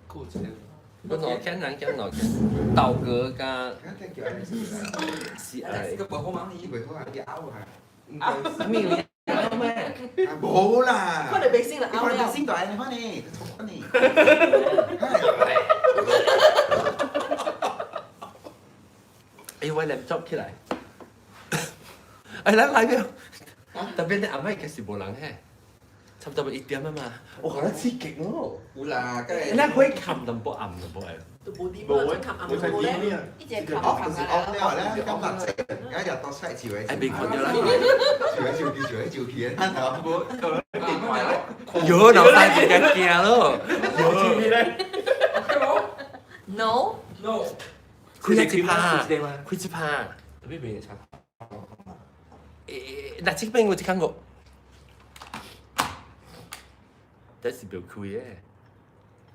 酷钱。個內間人講內間，豆哥加是係個薄荷芒呢？佢好係啲歐係。咩嘢咩？冇啦。快點俾先啦，你快啲先代你翻嚟，重翻嚟。哎，我嚟捉起來。哎，來沒有？特別你阿妹其實冇人嘿，差唔多1點啊嘛。哇，好刺激哦！有啦，梗係。你可以冚淡薄暗淡薄誒。都冇點啦，想冚暗冇咧，呢隻冚哦，就冚是哦，你話咧，今日食一日到出嚟照哎，別看咗啦。照片，冇佢電話咧。有，然後帶住隻鏡咯。？No。No。佢一直拍，佢一直拍。特別俾你查。嗱，這邊我只看過。但是表開嘅，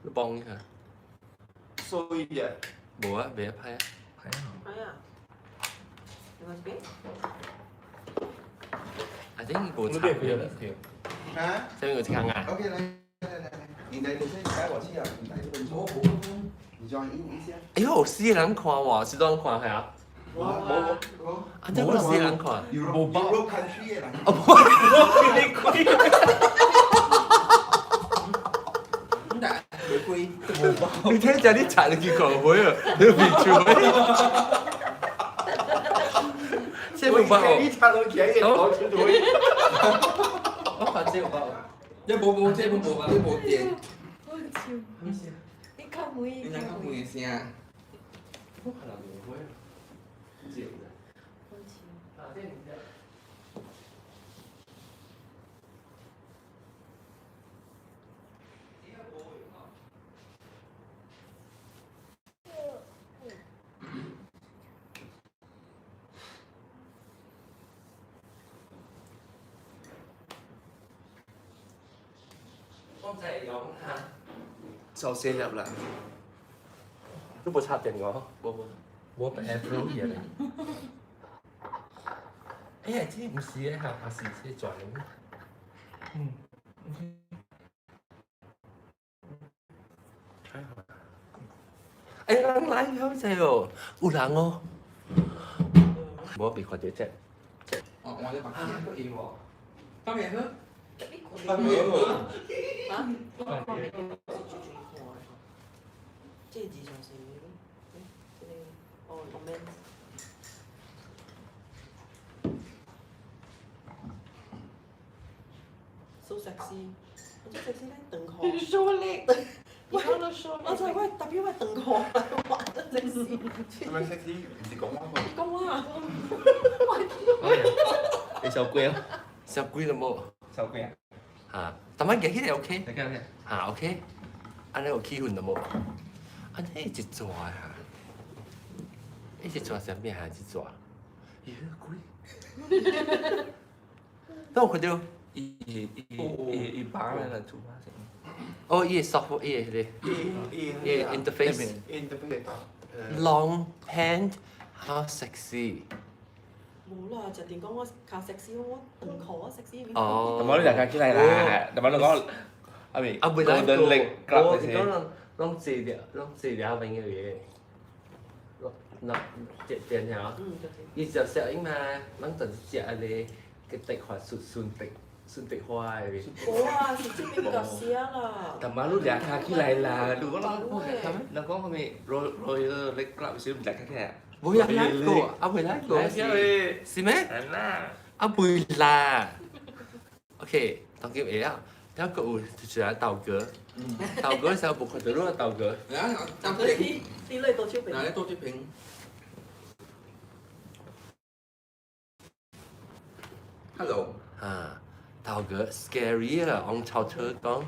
你幫一下。所以嘅。冇啊，未拍啊。係啊。你話邊I think 冇查。嚇？這邊我只看啊。 OK 來，你的你先來我去啊，你來這邊坐。你裝一下。哎呦，死人看喎，是當看係啊？冇。啊，真係死人看。Europe country 啦。玫瑰。你聽就啲殘嘅講會啊，你變做咩？即係冇包。呢餐我請嘅講出咗。我發知冇包。你冇即係冇話你冇電。好笑。你靠妹。你兩個妹先啊？我可能唔會。唔知啊。好笑。啊，即係唔知。我真係有嚇。就寫入啦。都冇插電我，冇 Apple 嘢嚟。哎呀，這唔是咧，係是在。嗯。哎，人來好濟哦，有人哦。冇別看到隻。哦，我哋白天都要喎。今日呢？啊？這字上是哦，comment。So sexy，我真 sexy 咧，鄧河。Show leg，喂，我 show 我就喂特別喂鄧河嚟玩得 sexy。係咪 sexy？唔是講話喎。講啊！你受貴啊？十幾都冇。受貴啊？嚇，但係幾啲 OK。你講咩？嚇 OK，安尼有氣氛都冇。安尼一抓啊！一抓上邊係一抓，咦貴？當我看到。一把那個出發先。哦，伊個 soft，伊個迄個 interface。Long hand，how sexy。冇啦，就點講我靠 sexy，我鄧河 sexy。哦。咁我呢兩間起嚟啦，咁我講阿咪啊，唔係動力我你講攏治療邊個嘢？嗱，點樣？伊就攝影嘛，攏就食安尼個滴滑順滴花嘅。冇啊，是這邊比較少啦。แต่มาลูกอยากทาขี้ไรล่ะดูก็แล้วก็เขามีโรยเล็กกลับไปซื้ออยากทาแค่ 冇人拉過，阿妹拉過。是咩？係啦。阿妹拉。OK，當叫嘢啊，有個有就是啊豆哥，豆哥時候冇看到咯豆哥。嗱，但係啲類多超平。嗱，你多啲平。Hello。啊，豆哥 scary 啊，按臭車講。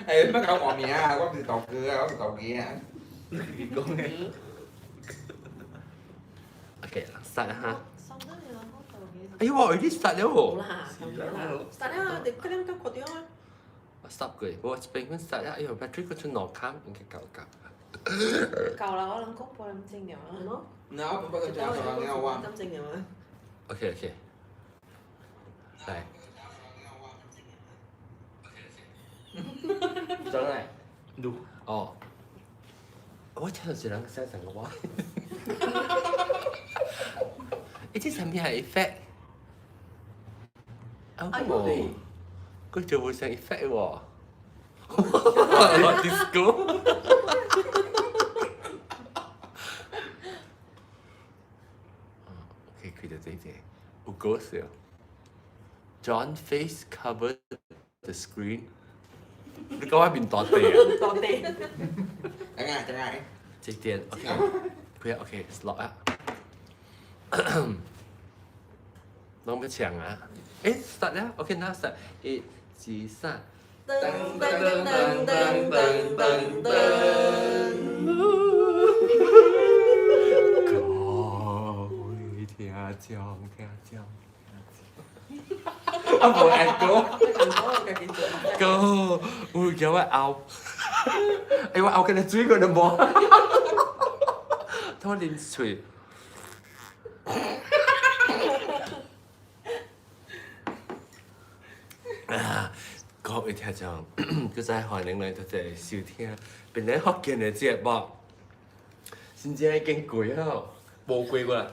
誒，乜搞我名啊？我唔係豆哥啊，我係豆嘅啊。講嘅。OK，實嚇。收得你啦，我豆嘅。哎呀，我啲實咗喎。好啦，咁樣啦。實啦，你嗰兩間嗰啲啊。我 stop 佢，我俾佢實啊！哎呀，battery 嗰出攞卡應該夠。夠啦，我諗公佈咁正嘅嘛。係咯。嗱，我唔覺得仲有仲有啊。咁正嘅嘛。OK，嚟。真係。ดู 哦，我聽到是人寫成個話。呢啲係咩係 effect？哦，佢就會成 effect 喎。disco。OK，佢就這啲，好搞笑。John face covered the screen。你講喺邊度地啊？多地。Chẳng ai. 這點 OK，佢 OK slot 啊。攞咩牆啊？誒 start 啦 ，OK now start，一、二、三。噔噔噔噔噔噔噔噔。各位聽眾，啊冇 echo，個會叫我拗，哎我拗緊你嘴嗰度冇，拖連嘴。各位聽眾，佢真係歡迎嚟到這收聽本嚟福建嘅節目，先至已經攰啊！ 冇貴過啦。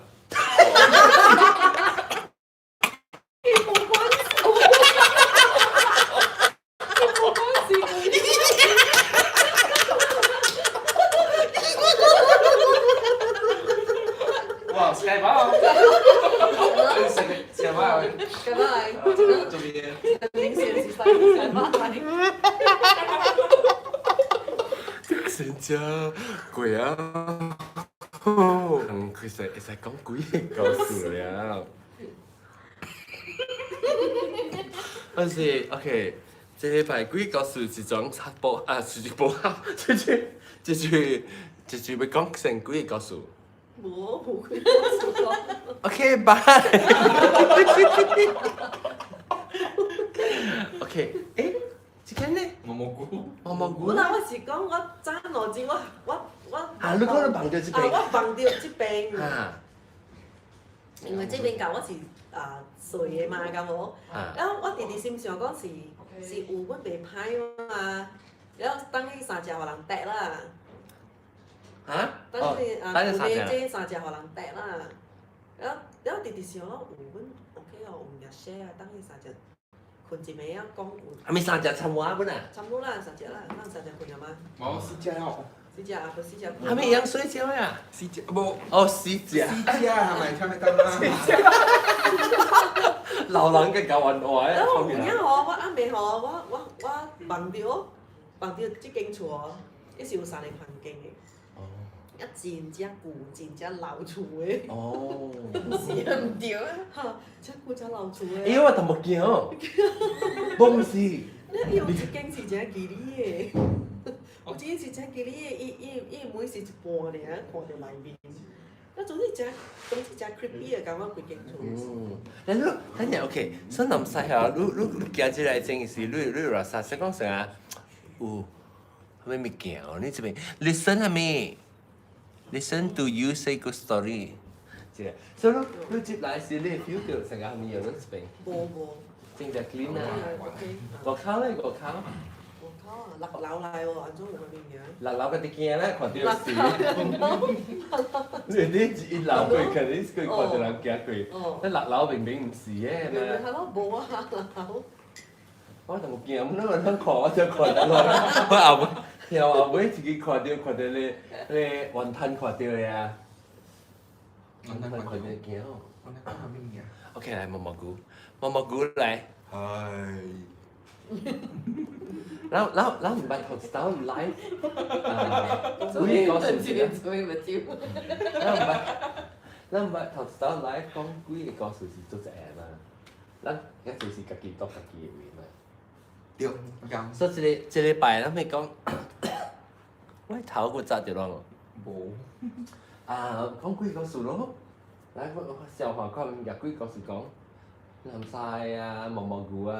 哇，Sky 包，Sky 包，咁係，做咩？零線是細細巴嚟。成隻攰啊！其實講鬼嘢告訴了。但是 OK，這禮拜鬼告訴一種插播啊，是一播啊，這要講成鬼告訴。冇佢 OK，拜。OK，誒，這個呢？我冇估。毛毛菇。本來我是講我爭攞住我。啊，你講你綁咗這邊。我綁掉這邊。啊。因為這邊舊我是碎嘅嘛，咁我。然後我弟弟心想講是有阮爸歹嘛，然後等於三隻互人揼啦。啊？等於有這三隻互人揼啦。然後弟弟想咯，有阮 OK 哦，有日些啊，等於三隻困一暝啊，講有。係咪三隻參話本啊？差唔多啦，三隻啦，咱三隻困了嗎？冇試隻哦。四隻啊，不四隻。係咪養水餃呀？試隻冇。哦，四隻。Xí chia hả mày看得到嗎？老人嘅教運話然後有影吼，我暗暝吼，我望到即間厝哦，伊是有三個環境嘅，哦。一真正舊，真正老厝嘅。哦。唔是啊，唔對啊，嚇，真舊真老厝嘅。咦，我都冇見哦。冇事。你有一間是真吉利嘅，有一間是真吉利嘅，伊門是一半爾，看到內面。啊，總之真 creepy 嘅，感覺規間厝。等陣 OK，所以南西啊，你行起來真是你話啥？先講啥？有係咪物件哦？你這邊 listen 係咪 ？Listen to you say good story。係，所以你接來是你 feel 到成個係咪有人這邊？冇。正只 clean 啊！ OK。個口咧，個口。我靠啊，落樓嚟喎，安怎有咁樣？落樓嘅啲驚咧，看到事。你一樓佢肯定佢看到人驚佢，但落樓明明唔是嘅，係咪？係咯，冇啊，樓。我就冇見，咁樣看我就看到我後尾自己看到你雲吞看到呀，雲吞看到驚。Con này có làm gì nhỉ? OK 嚟毛蘑菇嚟。Hơi. แล้ว唔係頭先 live 所以嗰陣時你做咩招？แล้ว唔係頭先 live 講幾個故事是做隻嘛？แล้ว一就是自己讀自己嘅嘛。Được, gầm. 所以這禮拜咱咪講，我頭個扎掉咯。Bố. 講幾個故事咯。嚟我小話講入幾個故事講，南晒啊，毛蘑菇啊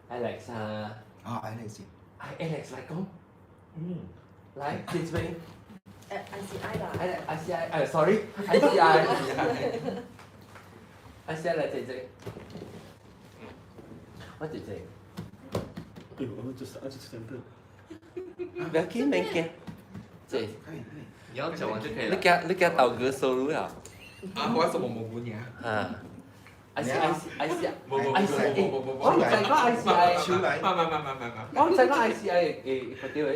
，Alex 啊。Ấy là gì? Alex 嚟講，嚟這邊。ICI 啦。ICI sorry ICI ICI 嚟姐姐，我姐姐。哎呦，我就是真的。不要紧，免惊。这，你要讲完就可以你了。驚豆哥收入了。啊，我什麼冇管嘢？啊。I see，冇冇，I see，冇冇冇我唔知講 I see I，出嚟，我唔知講 I see I 誒嗰啲位。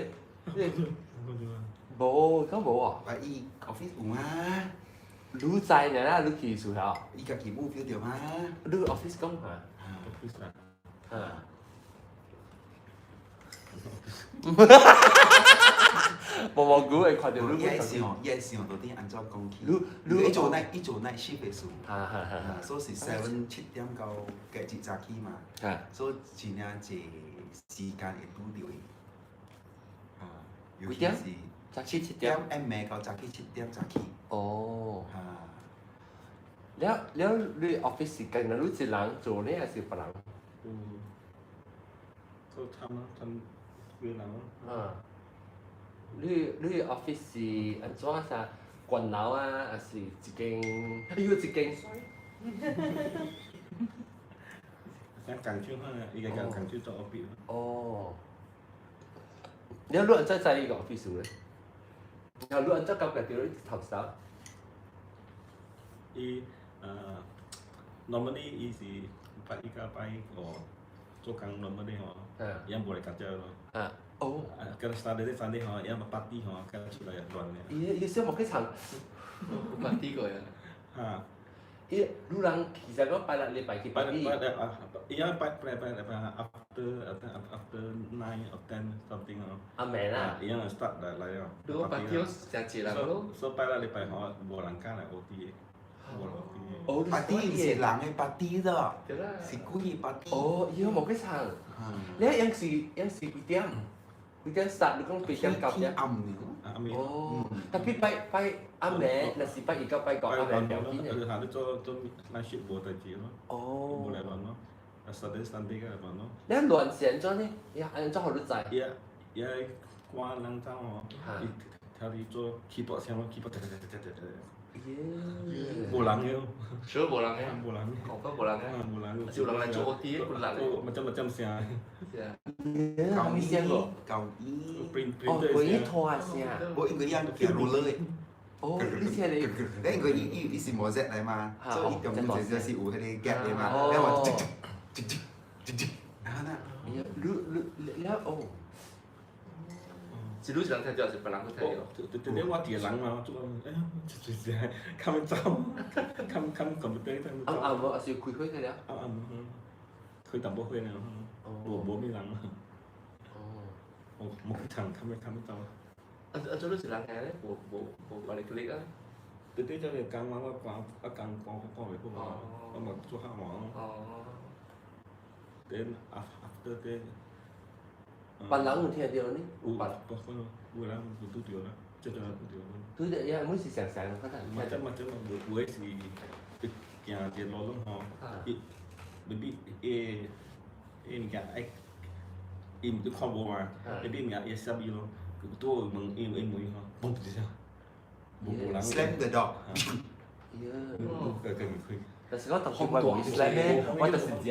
冇，咁冇啊。話伊 office 有嘛，你在呢啦，你去學校，伊家己冇 feel 到嘛，你 office 講下。啊。毛菇會看到你伊係想到底安怎講起，你伊做 night shift 嘅數，哈，所以是7點到隔一早起嘛，所以盡量一時間會拄到伊，尤其是早起7點。暗暝到早起7點早起，哦。แล้ว你 office 時間你一人做呢，還是別人？เขาทำเวลา你 office 是安怎啥？慣樓啊，還是一間？一間。การการช่วยให้อีกการการช่วยตัวออฟฟิศ 哦。แล้ว你安怎在呢個 office 咧？然後你安怎感覺到你頭手？ อีnormally อีสิไปอีกไปก็做工 normally ฮะยังบ่ได้กัดเจอเนาะ 哦。กัน Saturday Sunday ฮะยังมาปาร์ตี้ฮะกัน出來亂咧伊小莫去唱。把第一個呀。ฮะ伊路人其實講拜六禮拜去ไป party。ยังไป after 9 or 10 something ฮะ 阿妹啦。ยัง start อะไรอ่ะ 如果把第二想起來咯。so ไปแล้วไปฮะบ่หลังกันแหละ OT บ่หลัง OT 哦，巴蒂唔是人嘅巴蒂的，對啦。是故意巴蒂。哦，伊莫去唱。你yang是幾點？幾點 start？你講幾點到啫？暗呢？อามี 哦，tapi拜阿妹，那是拜一個拜個阿妹表演嘅。หาได้做นายชิบบัวตะจีเนาะบัว 哦 อะไรบ้างเนาะ Saturday Sunday ก็อะไรบ้างเนาะ 你亂選咗呢？安怎好你知？ยายกวาดลังเจ้าอ๋อแถวที่做 keyboard ใช่ไหม keyboard บัวหลังเนี่ย sure 冇人嘅。บัวหลัง 講翻冇人嘅。บัวหลัง 少人嚟做 OT 嘅，冇人嘅。มันจำเสีย 係啊。還沒選過。舊衣， print 哦， printer 佢一เสีย 拖啊先啊。我應該一嘅 roller，哦，你先你。你應該伊是模式嚟嘛，所以伊咁樣就是有嗰啲 gap 嚟嘛，哦你話直，啊那，你哦。是女人睇咗，還是別人去睇咗？就你話啲人嘛，做哎呀，就係看唔到，看 computer 睇唔到。冇，是開開嘅了。佢抌波去呢，冇咩人。哦。冇去睇，看唔到。做女是人嘅咧，冇話你 click 啊。對對，就係講話講嚟嗰個，我咪做下網。哦。Then after that，別人有聽到呢？有可能有人有拄着啦，即係有拄着。對對，也每是常常可能。或者有誒是行一路路吼，maybe 物件伊毋對看無嘛，maybe 物件伊攝伊咯，拄門伊門吼，嘣一聲，無人。 slam the dog，個開。但是我當時我唔係 slam 咧，我就是講嘅。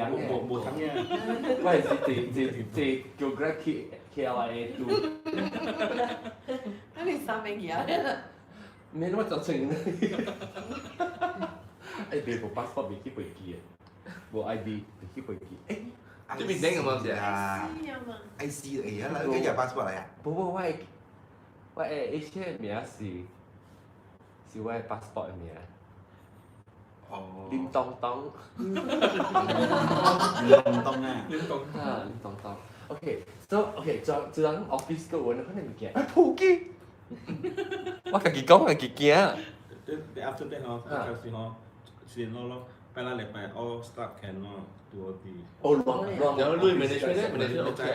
冇睇嘅，我係是叫 Grab KLIA 2。咁你三名嘢？咩都乜就成咧？誒，你部 passport 未去飛機嘅，部 ID 未去飛機。誒，即係邊個先啊？IC 嚟啊，嗱，跟住 passport 嚟啊？不，我誒 H 嘅名是我嘅 passport 嘅名。哦。林東東。林東啊。你講啊，林東東。OK，就人 office 個揾可能物件。普機。我家己講家己驚。你 after that 吼，開始吼，先咯，拜啦禮拜 all staff can 咯做 OT。哦，亂。然後你 management 咧 management OK 啊。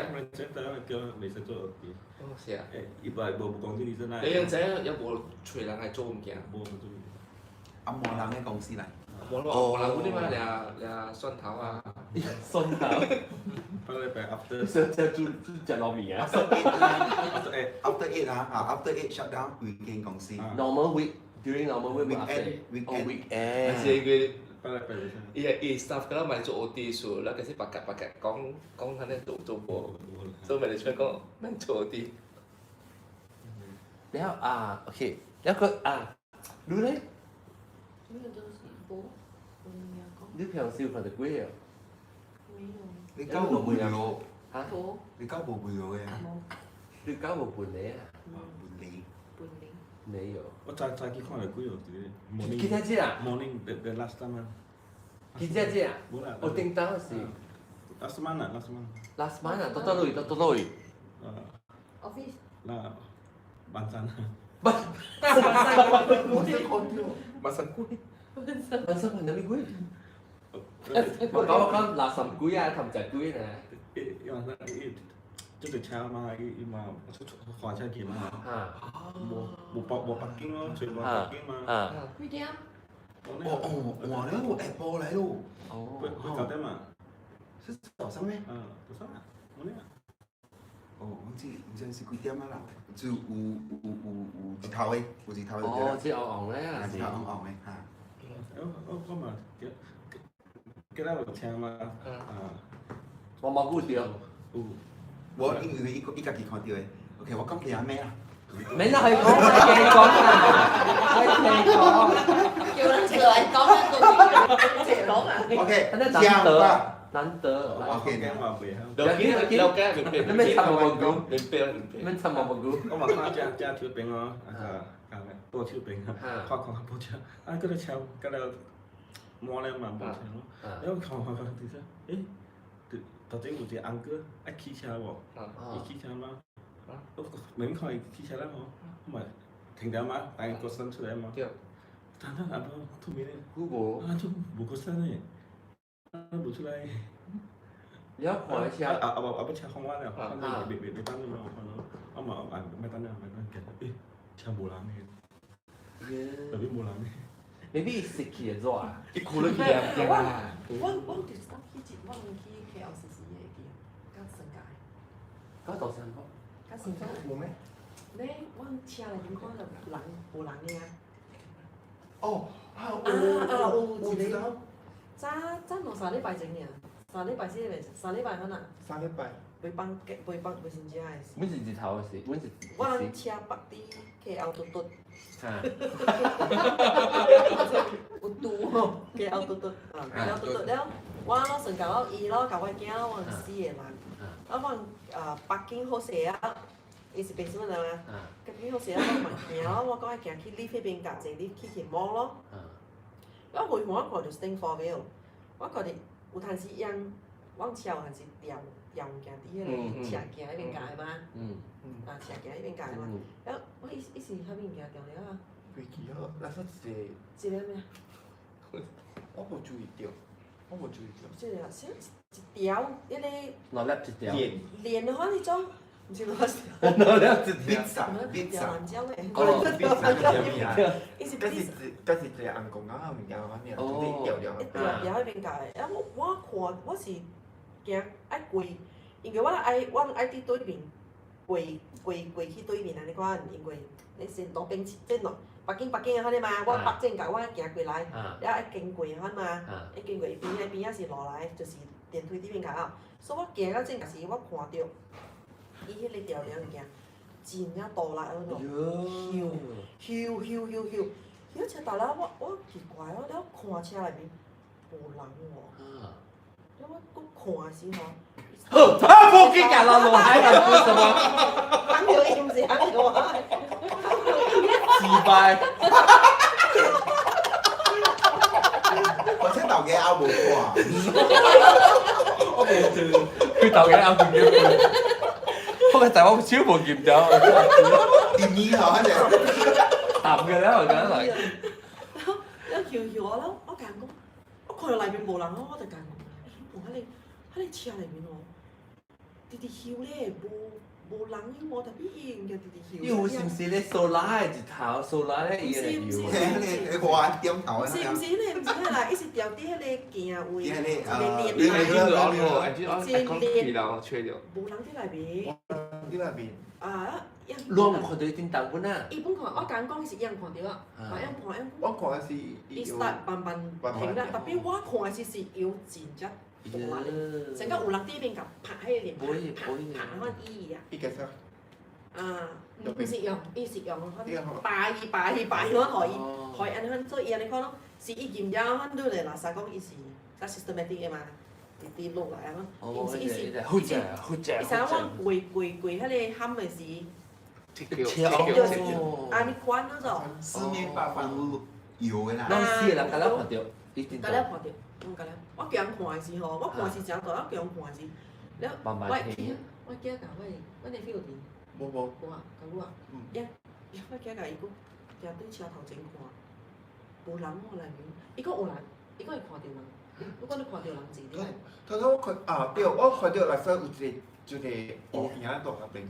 叫未使做 OT。哦，是啊。一般無講啲你真係。你樣仔有冇隨人嚟做物件？無做。阿莫人嘅公司嚟。冇咯，冇人嗰啲嘛，你蒜頭啊。蒜頭。拜禮拜 after。食糯米啊。 after 8啊，after 8 shut down weekend 公司。 Normal week during normal week weekend。weekend。係佢伊 staff 嗰度咪做 OT 數，แล้วก็สิประกาศ講佢哋做波，所以咪嚟ช่วย講นั่ง做 OT。แล้วโอเคแล้วก็รู้เลย 呢個都是波，我們有講 你平時瞓得幾啊？沒有你交冇背咯，嚇？波你交冇背咗嘅，冇你交冇半年啊？半年。半年。你有？我再見看嚟幾樣嘢。記得知啊？ Morning the last time 啊。記得知啊？我叮當是 last month 啊 last month。 last month 啊，多累。 office 嗱，晚餐啊。มาสังกุย 晚上瞓得你幾？我講垃圾幾啊，氹仔幾呢？即係เช้ามาอีมาขอชาเขียวมา冇北京咯，全部北京嘛。幾點？哇，你嗰個 Apple 嚟咯，佢9點嘛。是早上咩？早上啊，冇呢。唔知是幾點啊啦？就有一頭嘅，有一頭嘅。哦，即係昂咧啊！一頭紅嘅嚇。我嘛記得有車嘛。我冇估到。我因為伊家己看到嘅。OK，我講其他咩啊？免啦，佢講，你講啊，你講。叫人出來講一個字，講啊。OK，難得。OK，話背後。เราแก้เป็น ไม่ทำมาบู เป็นเปรี้ยวเป็นเปรี้ยว ไม่ทำมาบู 我嘛看家條餅哦，多條餅啊，看多條，嗰啲炒嗰啲摸咧嘛，冇炒咯。然後看啲啥，頭先有隻安哥愛騎車喎，伊騎車嘛，明看伊騎車啦嗬，咁咪停掉嘛，但係個身出嚟嘛，但係阿伯出面咧，估冇。出冇個身咧，冇出嚟。แล้วขอเชียร์ เอาไปเชียร์ของว่าเนี่ยไปตั้งเลยเอามาไม่ตั้งเนี่ยไม่ตั้งแกเชียร์โบราณเนี่ยแบบโบราณเนี่ย maybe 食嘢咗啊？ อีกคู่ละกี่อย่างยังไง 我哋三去節，我唔去 KLCC 嘅嘅，加新界，嗰度上坡。加新界。冇咩？你我車嚟點講就冷無冷嘅啊？哦，我知道。早我3禮拜整嘅，3禮拜4禮拜，3禮拜可能。3禮拜。未先知係。本是日頭嘅事，本是。我車北啲 KL 嘟嘟。嚇。有嘟吼 KL 嘟嘟，KL 嘟嘟了，我上教我2咯，教我囝我4個人，我北京好勢啊，伊是北京人啊，北京好勢啊，我咪行咯，我講係行去呢邊架坐呢去摸咯，我回我看就 stay for 嘅，我覺得有陣時樣，我車有陣時調行啲迄個斜行迄邊架嘛，斜行迄邊架嘛，了我伊是迄邊行調了啊。飛機呵，那是一個咩？我冇注意到。即係先一條，迄個攞粒一條。連的話，你種唔是攞條，攞粒一條。條蘭椒嘅。哦，pizza 伊是嗰時隻硬公啱後面有嗰啲啲條一條喺邊界。啊，我看我是驚愛跪，因為我愛佇對面跪去對面啊！你看，因為你先路邊即路北京啊，嗰啲嘛，我北正界我行過來，然後愛經過嗰嘛，愛經過邊仔是落來，就是電梯呢邊界啊。所以我行到正界時，我看到伊迄個條物件，真啊倒來嗰度，囂，車倒來，我奇怪，我了看車內面無人喎，了我佫看時吼。冇機架啦，路喺度做什麼？行條伊唔是行條啊！自敗。我聽到嘅拗冇過。我冇做，佢頭嘅拗唔見。我個大鑊超冇見咗。點意頭啊？你淡嘅咧，我覺得嚟。一條我啦，我間講，我看到內面無人咯，我就間講，我喺你車內面喎，直直囂咧，無人冇特別型嘅直直囂。因為是唔是咧數拉係一頭，數拉咧伊個搖。你話點頭啊？唔是啦，伊是調啲迄個鏡位，一個你連咪呢個安安安安安缺了缺了。無人喺內面。呢邊啊，รวมคนตัวตินตังพุ่นน่ะ 伊本看我甲讲是伊人看到啊，嘛伊看我看的是伊 start 慢慢停啦，特别我看的是摇真只大咧，成个有人伫边甲拍迄个脸，拍迄伊啊，一个啥？啊，毋是用，伊是用拔伊，我互伊安尼做伊安尼看咯，是伊验了，阮对咧垃圾讲伊是较 systematic 诶嘛，伫落来啊嘛，伊是好正好正。伊想我跪迄个喊诶时。切哦，啊，你看那种，四面八方都有的啦。咱四个人甲咱看到，一定甲咱看到，甲咱，我叫人看的时候，我看是真大，我叫人看的时，了，我惊甲我nephew伫，无，我啊，甲我啊，我惊甲伊讲，徛对车头前看，无人我内面，伊讲有人，伊讲伊看到人，我讲你看到人字你他说我看啊，对，我看到垃圾有一个就是乌影在那边。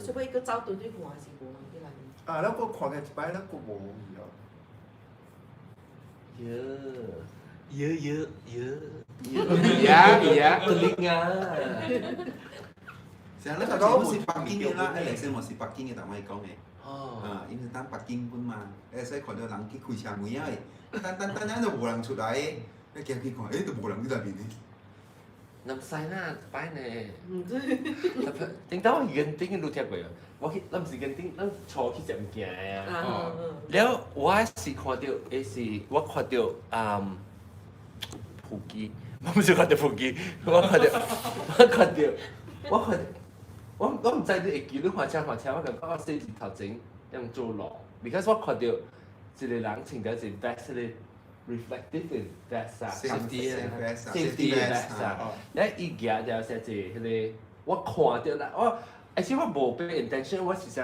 所以伊佫走对看是无人伫内面。啊，แล้วก็看见一摆，แล้วก็无去哦。telinga。成日咧就我是北京嘅啦，誒，先我是北京嘅，同我講嘅。哦。啊，因為當北京本嘛，所以看到人去開車門啊，等陣就無人出來，你行去看，都無人喺入面嘅。น้ำใส่หน้าไปเนี่ยจริงๆว่ากันติ้งดูเทียบไปอ่ะว่าคิดลำสิกันติ้งลำชอคิดจะไม่เกี่ยอ่ะแล้วว่าสิขอเดียวสิว่าขอเดียวผูกีไม่ใช่ขอเดียวผูกีว่าขอเดียวว่า唔知你會記你畫車ว่า咁嗰個四字頭整用做落 because ว่าขอเดียว一個人穿到一 vest 咧 reflective vest 啊 safety vest 啊แล้วอีกอย่าง就係即係我看到啦我而且我冇俾 intention 我是想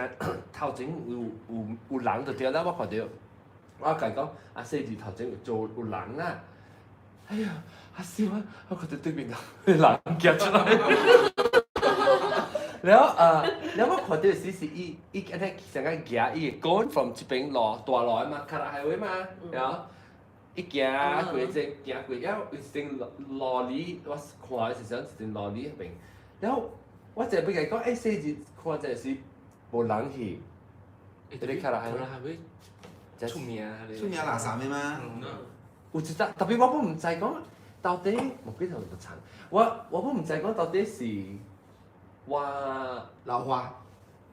頭前有人就對啦我看到我講講啊四字頭前做有人啦哎呀啊笑啊我覺得對面有人夾出來แล้ว我看到是伊อันนี้成個行伊個 going from 這邊落大路嘛卡拉海威嘛然後伊行過然後有一陣羅里我看是想一陣羅里那邊然後我就俾佢講誒四字看就係無人去你卡拉海威出名垃圾嘅嘛。有一隻特別我本唔知講到底冇幾頭就長我本唔知講到底是話老花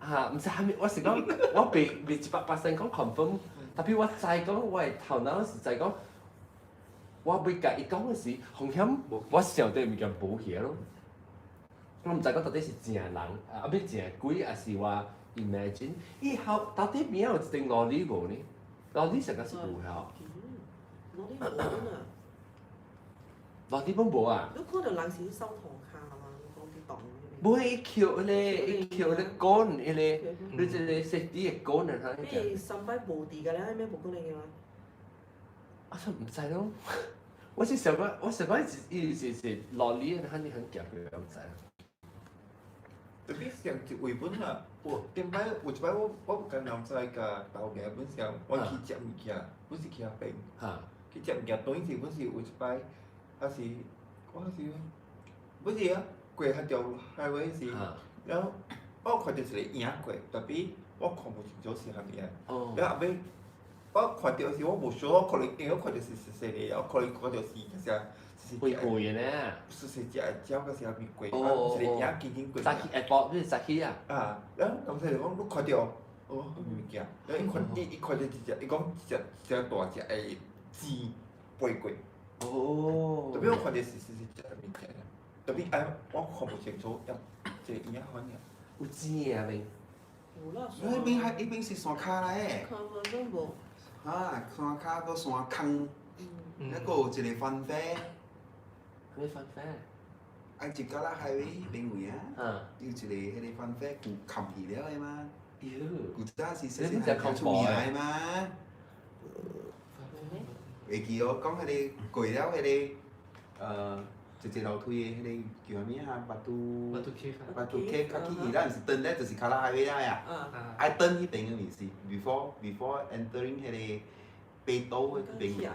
嚇唔知係咪我是講我未100%講 confirm 特別我知講我係頭腦是就係講我未甲伊講嘅時風險我想對物件保險咯我唔知講到底是真人啊唔係真鬼還是話 imagine 以後到底邊有一定邏輯無呢邏輯成個是有效邏輯本無啊你看到人是收糖卡嘛？你講啲檔。唔會一橋咧杆迄個，你即個食啲嘅杆啊，咩上擺無地㗎咧？咩無可能嘅嘛？我就唔知咯。我是想講伊是落嚟，肯定很夾嘅，我唔知。特別像一位本啊，有一擺我唔敢諗在個豆芽本上，我去食物件，本是去下邊，去食物件，當時本是有一擺，還是我是本是啊。過迄條海威時，然後我看到一個影過，特別我看不清楚是啥物啊。然後後尾我看到時我無想，我可能因為我看到是細個，我可能看到是會嘅呢。是隻鳥個是啥物過，一個影輕輕過。早起誒，你早起啊？啊，然後咁細個講，你看到哦，物件，然後伊看到一隻，伊講一隻大隻誒雞飛過。哦。特別我看到是隻物件。特別我看不清楚，即係影款嘅。有錢啊，明？有啦。那邊是山卡咧。看分都無。啊，山卡個山坑，一個有一個翻飛。咩翻飛？愛接到啦海威邊位啊？有一個迄個翻飛，佢冚起了嘅嘛。佢早是細漢出名嘅嘛。會記我講迄個過了迄個一樓梯嘅迄個叫咩啊？巴杜溪，較起伊咱是登咧，就是卡拉海威啦呀。愛登迄邊嘅面是 before entering 迄個北島嗰邊。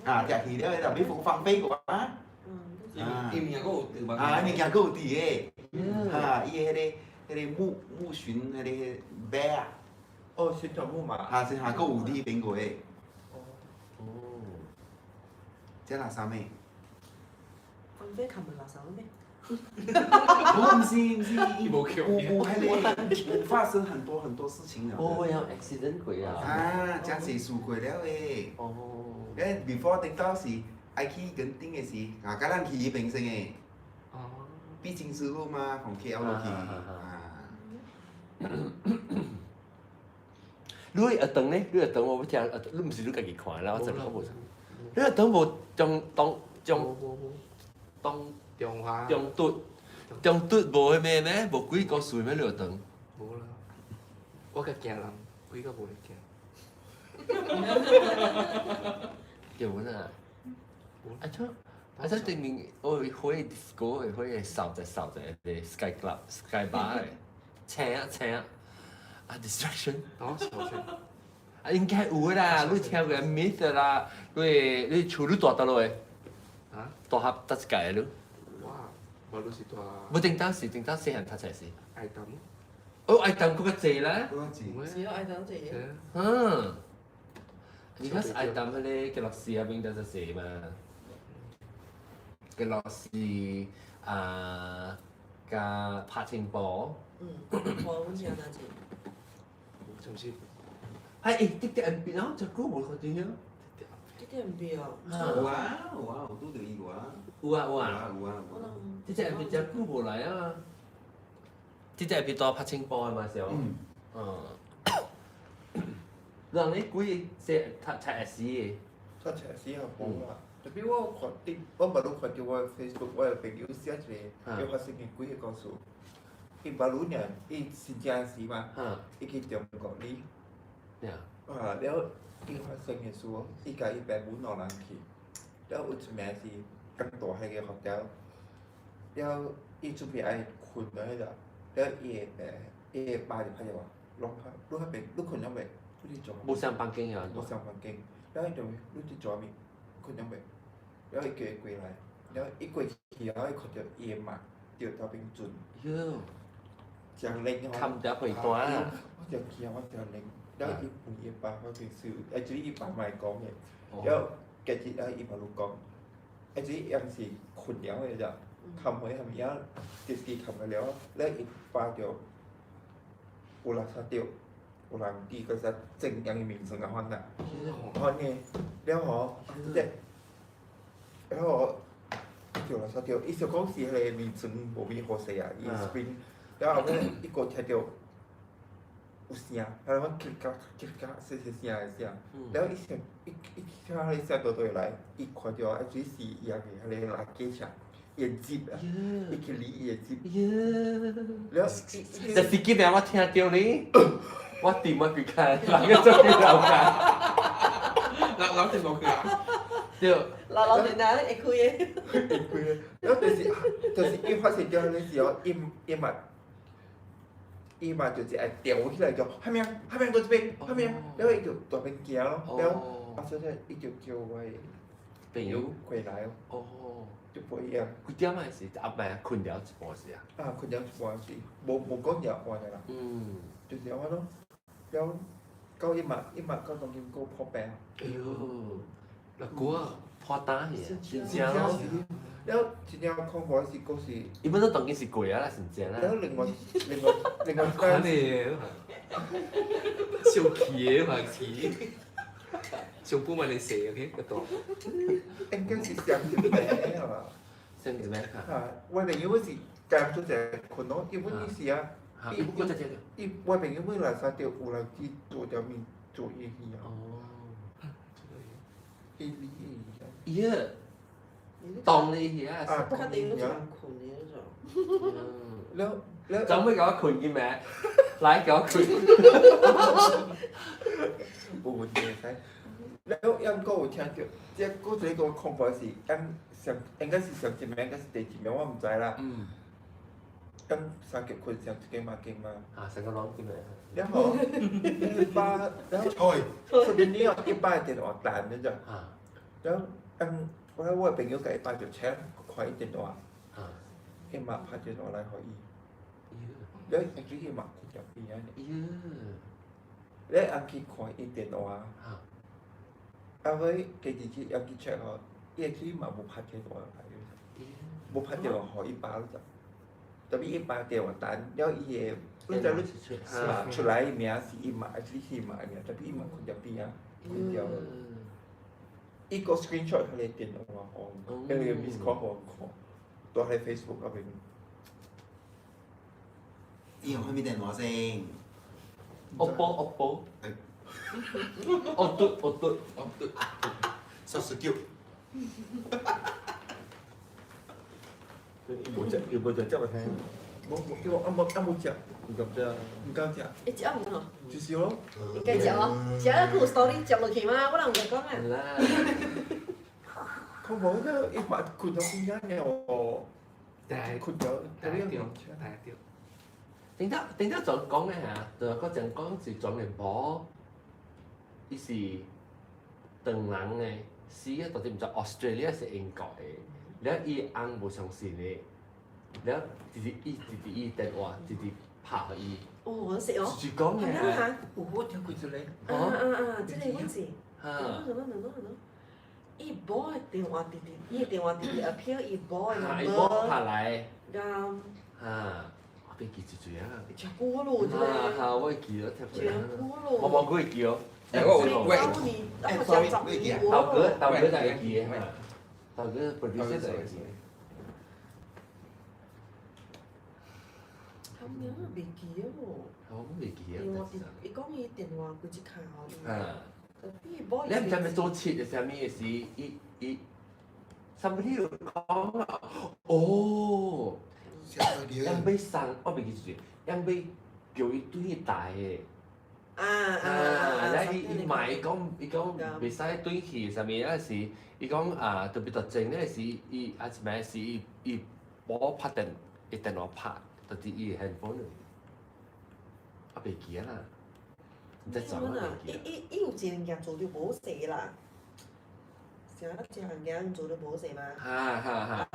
啊，入去了，就俾風放飛過啊。伊物件佫有地方。啊，物件佫有地嘅。啊，伊迄個迄个木巡迄个马啊，哦，旋转木马。是下个有啲边个诶，哦，即垃圾咩？放飞他们垃圾咩？不是，冇叫有发生很多事情了。哦，有 accident 过啊。啊，真是事过了诶。哦。before 頂到時，愛去緊頂嘅時，甲咱去平城誒，必經之路嘛，從 KL 落去。你學堂呢？你學堂我要聽，你唔是你家己看啦，我真係冇。你學堂無中華中嘟無迄咩呢？無幾個歲咩？你學堂？冇啦，我個驚人，幾個冇嚟驚。叫乜啊？I thought對面我會 disco 會掃隻啲 sky club、sky bar 嘅，請啊 distraction。哦，小學。啊，應該有啦，你聽過 myth 啦，你厝你大得落嘅，啊？大學得一屆咯。哇，我都是大。冇定當細漢讀冊時。愛抌。哦，愛當嗰個字啦。只有愛當這嘢。嗯。Because I done cái Galaxy bên đó sẽ mà Galaxy cái phát triển bộ. 我揾錢有單錢。仲是。係啲人變咗就估冇佢點樣？啲人變啊。有啊，我都得意過啊。有啊。啲人變就估冇嚟啊。啲人變多發展bộ嘛時候。讓你幾隻讀冊時嘅？讀冊時係冇啊，特別我看啲，我唔係看到我 Facebook 我有朋友寫一個，佢發生嘅幾個故事。佢巴魯人，佢新疆時嘛，佢去中國呢，แล้ว佢發生嘅事，佢家佢ไปบุญนอรังคีแล้วอุจแม่สิกันตัวให้佢學掉，แล้ว佢準備ไอ้คุณไว้แล้วแล้วเอปาจะพยายามลองรู้ให้เป็นลูกคนยังแบบ冇上班經啊！冇上環境，แล้วไอ้ตัวรู้ที่จอมีคนยังแบบแล้วไอ้เกย์กุยอะไรแล้วไอ้กุยเขียวไอ้คนเดียวเอ็มอ่ะเดี๋ยวเราเป็นจุน จะเล็ง คำจะเผยตัว จะเขียวว่าจะเล็งแล้วไอ้ปุ่นเอ็มปาเขาเป็นสื่อไอ้จีอีปาใหม่กองเนี่ยแล้วแกจีได้อีปาลูกกองไอ้จียังสี่คนเดียวเลยจ้ะทำไว้ทำอย่างตีสีทำไปแล้วแล้วอีปาเดียวอุลาซาเดียว我人哋嗰陣正人嘅名聲嘅翻啦，看呢，แล้ว我即係，แล้ว我條垃圾條，伊就講是係名聲無咩好勢啊，伊 spring，แล้ว後尾一個聽到有聲，然後klick klick 聲聲，แล้ว伊聲伊聽佢聲到對來，伊看到啊，最是伊個係垃圾車。眼接啊！伊去理眼接，แล้วแต่สิกินเนี่ยว่าเที่ยวเดียวนี้ว่าตีมันคือใครหลังก็จะเป็นเราค่ะเราถึงบอกคือเดี๋ยวเราถึงนั้นไอ้คุยแล้ว就是一發現咗嘅時候，伊嘛就是係掉起來咗，係咪啊？係咪嗰邊？係咪啊？แล้ว伊就大邊行咯，แล้ว啊，所以伊就叫我朋友回來哦。就不一樣。佢點解是阿妹困了一半時啊？啊，困了一半時，冇講嘢話嘅啦。就是咁咯。แล้วก็一晚ก็ต้องกินก็พอแปลแล้วกูพอตาเหรอ新疆咯。แล้ว新疆康復時嗰時，伊本都當然是貴啊啦，新疆啦。แล้ว另外講你小氣嘅嘛氣。全部咪你寫嘅嗰度，應該是上條名係嘛？上條名嚇。啊，我朋友是夾咗隻群咯，一般意思啊。伊嗰隻隻。我朋友每來三條有人去做條面做嘢去啊。哦。伊當你而家。啊，肯定都長群嘅嗰種。แล้ว就咩搞群嘅咩？嚟搞群。冇問題嘅。แล้วยังก็聽到，即係嗰陣個康復時，應該是上一名，應該是第二名，我唔知啦。咁三個群上一個嘛勁嘛。啊，成個朗叫咩？แล้ว一巴，แล้วสุดนี้一巴電話彈嘅咋。แล้ว我朋友嘅一巴就請快電話。一馬拍電話嚟可以。แล้วอันที่มาคุยกับพี่เนี่ย เยอะ แล้วอันที่คอยอีเตียนว่าเอาไว้เกจิอันที่เช็คเขาอีที่มาบุพัดเทียนว่าไปบุพัดเทียนว่าหอยปลารู้จักแต่พี่อีปลาเตียวตันแล้วอีรู้จักรู้出来名是อีมาที่ที่มาเนี่ยแต่พี่มาคุยกับพี่อ่ะคุยเดียวอีก็สกรีนช็อตเขาเลยเตียนว่าของเออมิสคอลของตัวใน Facebook เอาไป อีของเขามีแต่หมอเซง Oppo อดตุด สดสกิล อีโบจะจับไปให้ 一個啱冇食，唔敢啫。唔敢食，一隻唔好，至少咯。你繼續哦，食一個 story 接落去嘛，我人唔講啊。啦，佢冇嘅，一百括咗邊間嘅喎，但括咗但嗰啲掉人，但掉，點解就講嘅嚇？就嗰陣講是撞人婆，伊是唐人嘅，死嘅到底唔知 Australia 是英國嘅，แล้ว伊翁無相信嘅，แล้ว直接電話直接拍佢伊，哦，我識哦。直接講嘅係啊嚇，我聽佢就嚟，即係嗰時。嚇，伊無嘅電話直直，伊嘅電話直直 appeal 伊無嘅嚇，伊波 number。拍嚟，咁嚇，我俾記住住啊，食咕嚕啫。嚇，我會記咗貼食佢啦，咕嚕。我冇佢記咗，sorry，豆哥就係記嘅嚇，豆哥 producer 就係記。咁樣未記啊喎。我唔會記啊，電話伊講伊電話佢只卡喎。啊。伊無。你唔知咪做切嘅時候咩事？伊，somebody 講啊，哦，人被生，我未記住，人被叫伊對伊大嘅，แล้ว伊買伊講袂使對去上面嗰時，伊講啊特別特徵嗰時，伊啊咩事？伊冇拍電話拍，就係伊 handphone，我未記啦。唔知做乜嘢。伊有一樣嘢做到無勢啦，成日一樣做到無勢嘛。哈，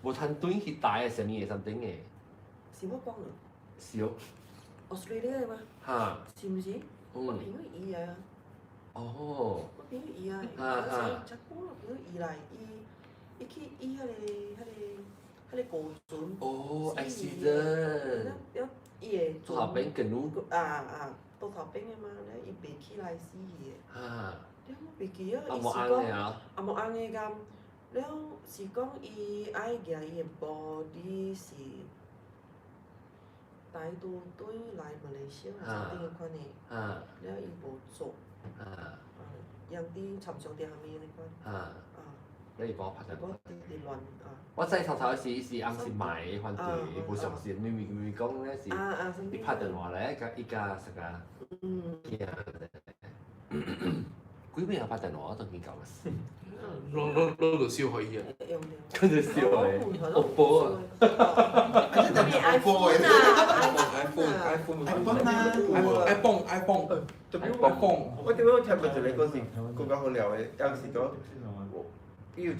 無趁對去大嘅上面嘅 something 嘅，是我講啊少， ，Australia 嘅嘛，哈，是唔是？我朋友伊啊，哦，我朋友伊啊，只股我朋友伊來，伊去伊迄個高準。哦 ，accident，了伊會做後邊近路，到頭邊嘅嘛，了伊袂起來死去嘅。哈，了我袂記啊，伊是冇啱嘅講啊，冇啱嘅咁，了是講伊愛舉伊嘅 body 是帶到對來馬來西亞嗰啲嘅款嘅，哈，了伊無做，哈，讓啲尋常啲下面嘅款，哈，你幫我拍如緊。果啲亂我細頭時啱先買番地，冇嘗試，明講咧是，你拍電話咧，依家實啊，幾邊有拍電話都見夠嘅，攞到燒可以啊！用掉。跟住笑你，Oppo 啊，iPhone 啊 iPhone，特別我點解我聽唔到你嗰時講講好聊嘅，有時講。比如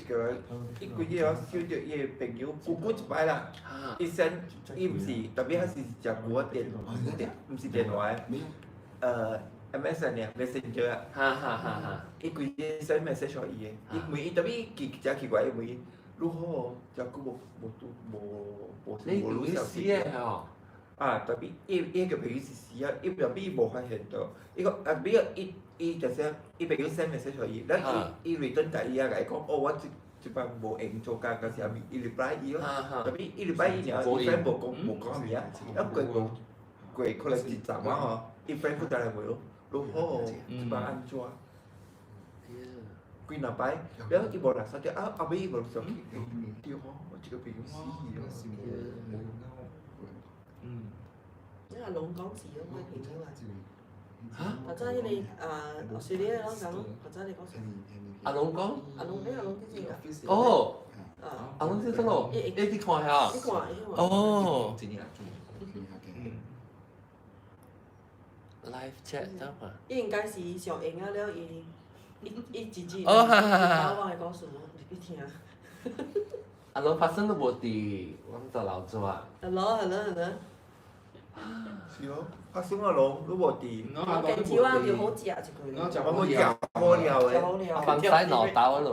一個月我收到伊個朋友久久一擺啦，伊 send 伊唔是特別係是食古電，唔是電話嘅，MSN 嘅 Messenger 啊，哈，伊規日 send message 互伊嘅，伊問伊特別真奇怪，伊問伊如何食久你無你死嘅嗬，特別伊個朋友是死啊，伊特別無發現到，伊個比如伊就說伊朋友 send message 互伊，然伊 return 第伊啊，甲伊講哦，我即擺無閒做工，嗰時候伊 reply 伊咯，特別伊 reply 伊爾，伊 friend 無講咩啊，過可能一站啊嗬，伊 friend 佢帶來問咯，如何即擺安怎？幾難擺，然後伊無人手啲啊，後尾伊無手機，對嗬，我這個朋友死咗。即係龍講事咯，我朋友啊。或者你説你攞講，或者你講什麼？阿龍講，阿龍啲先㗎。哦，阿龍先生咯，你啲看下，呢個啊，哦，live chat 得嘛？伊應該是上映啊了，伊自己哦，我係講什麼？你聽。阿老發生都無地，我就留咗啊。係咯。是咯，發生個龍都冇地，我鏡子話要好食一句。我冇食好料就嘅。好料。放晒腦刀嗰度。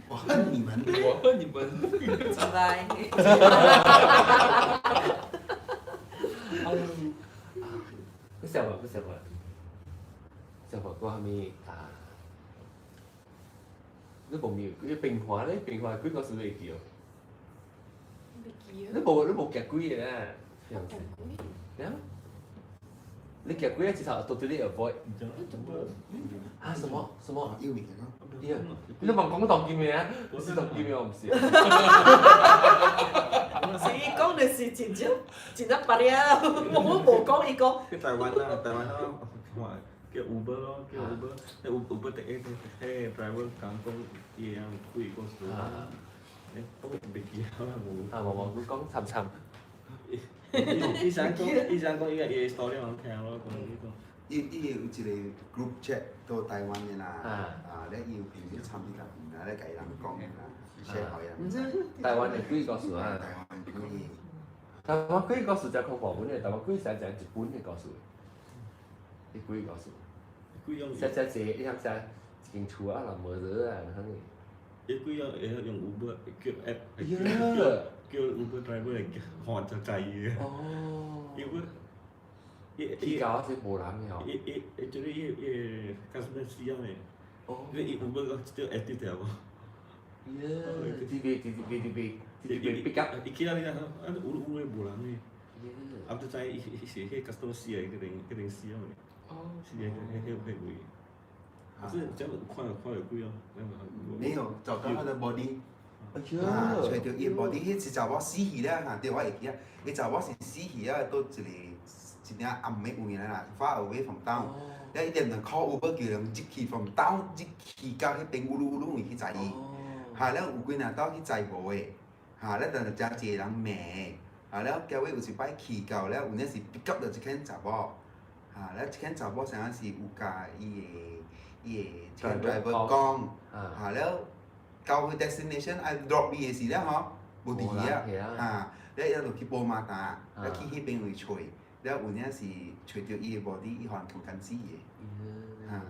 我恨你們，我恨你們。拜拜。不曉得。小華哥係咪啊？你冇妙，佢平華咧，平華幾個數嚟叫？你冇夾幾嘅咧？呀？你夾幾一次頭到對你 avoid？啊什麼？要命嘅咯。你問講當見面啊？我是當見面，我唔是。是講你是前一百了，我冇講一個。cái Taiwan nó ngoài cái Uber đó cái Uber cái Uber cái driver càng công gì quỷ con số đấy có bị kia là ngủ 啊，我講沉。醫生講依個嘢 story 我聽咯講呢個。有一個 group chat 到台灣嘅啦，咧要平時參與入邊啊，咧計人講嘅啦，share 開人。台灣係幾個數啊？台灣可以。台灣幾個數就係講華文嘅，台灣幾成就係日本嘅個數。你幾個數？quý ông sẽ em sẽ kinh chúa là mở rỡ là nó này cái quý ông ấy dùng Uber kêu app kêu Uber driver này họ cho chạy Uber khi có sẽ bổ lắm nhau cho nên customer siêu này cái Uber có still active theo TV pick up kia đi anh Uber bổ lắm này anh cho chạy cái customer siêu cái đèn siêu này siêu cái quý 是这样看有贵哦，没有找到他的 body， 找到伊 body， 迄是查某死去了哈，对我会记啊，伊查某是死去了，到一个暗暝有影啦，far away from town，了伊连人 call Uber 叫人入去 from town， 入去到迄边乌噜乌噜去载伊，哈了有几若到去载无诶，哈了但是真济人骂，哈了交尾有一摆去到了，有影是 pick up 到一间查某，哈了一间查某啥是有甲伊个 driver 講，嚇了到去 destination 啊 drop 伊嘅時咧嗬，無地啊，嚇，咧一路去波馬達，咧去迄邊位找，咧有影是找到伊嘅 body， 伊可能同緊死嘅，嚇。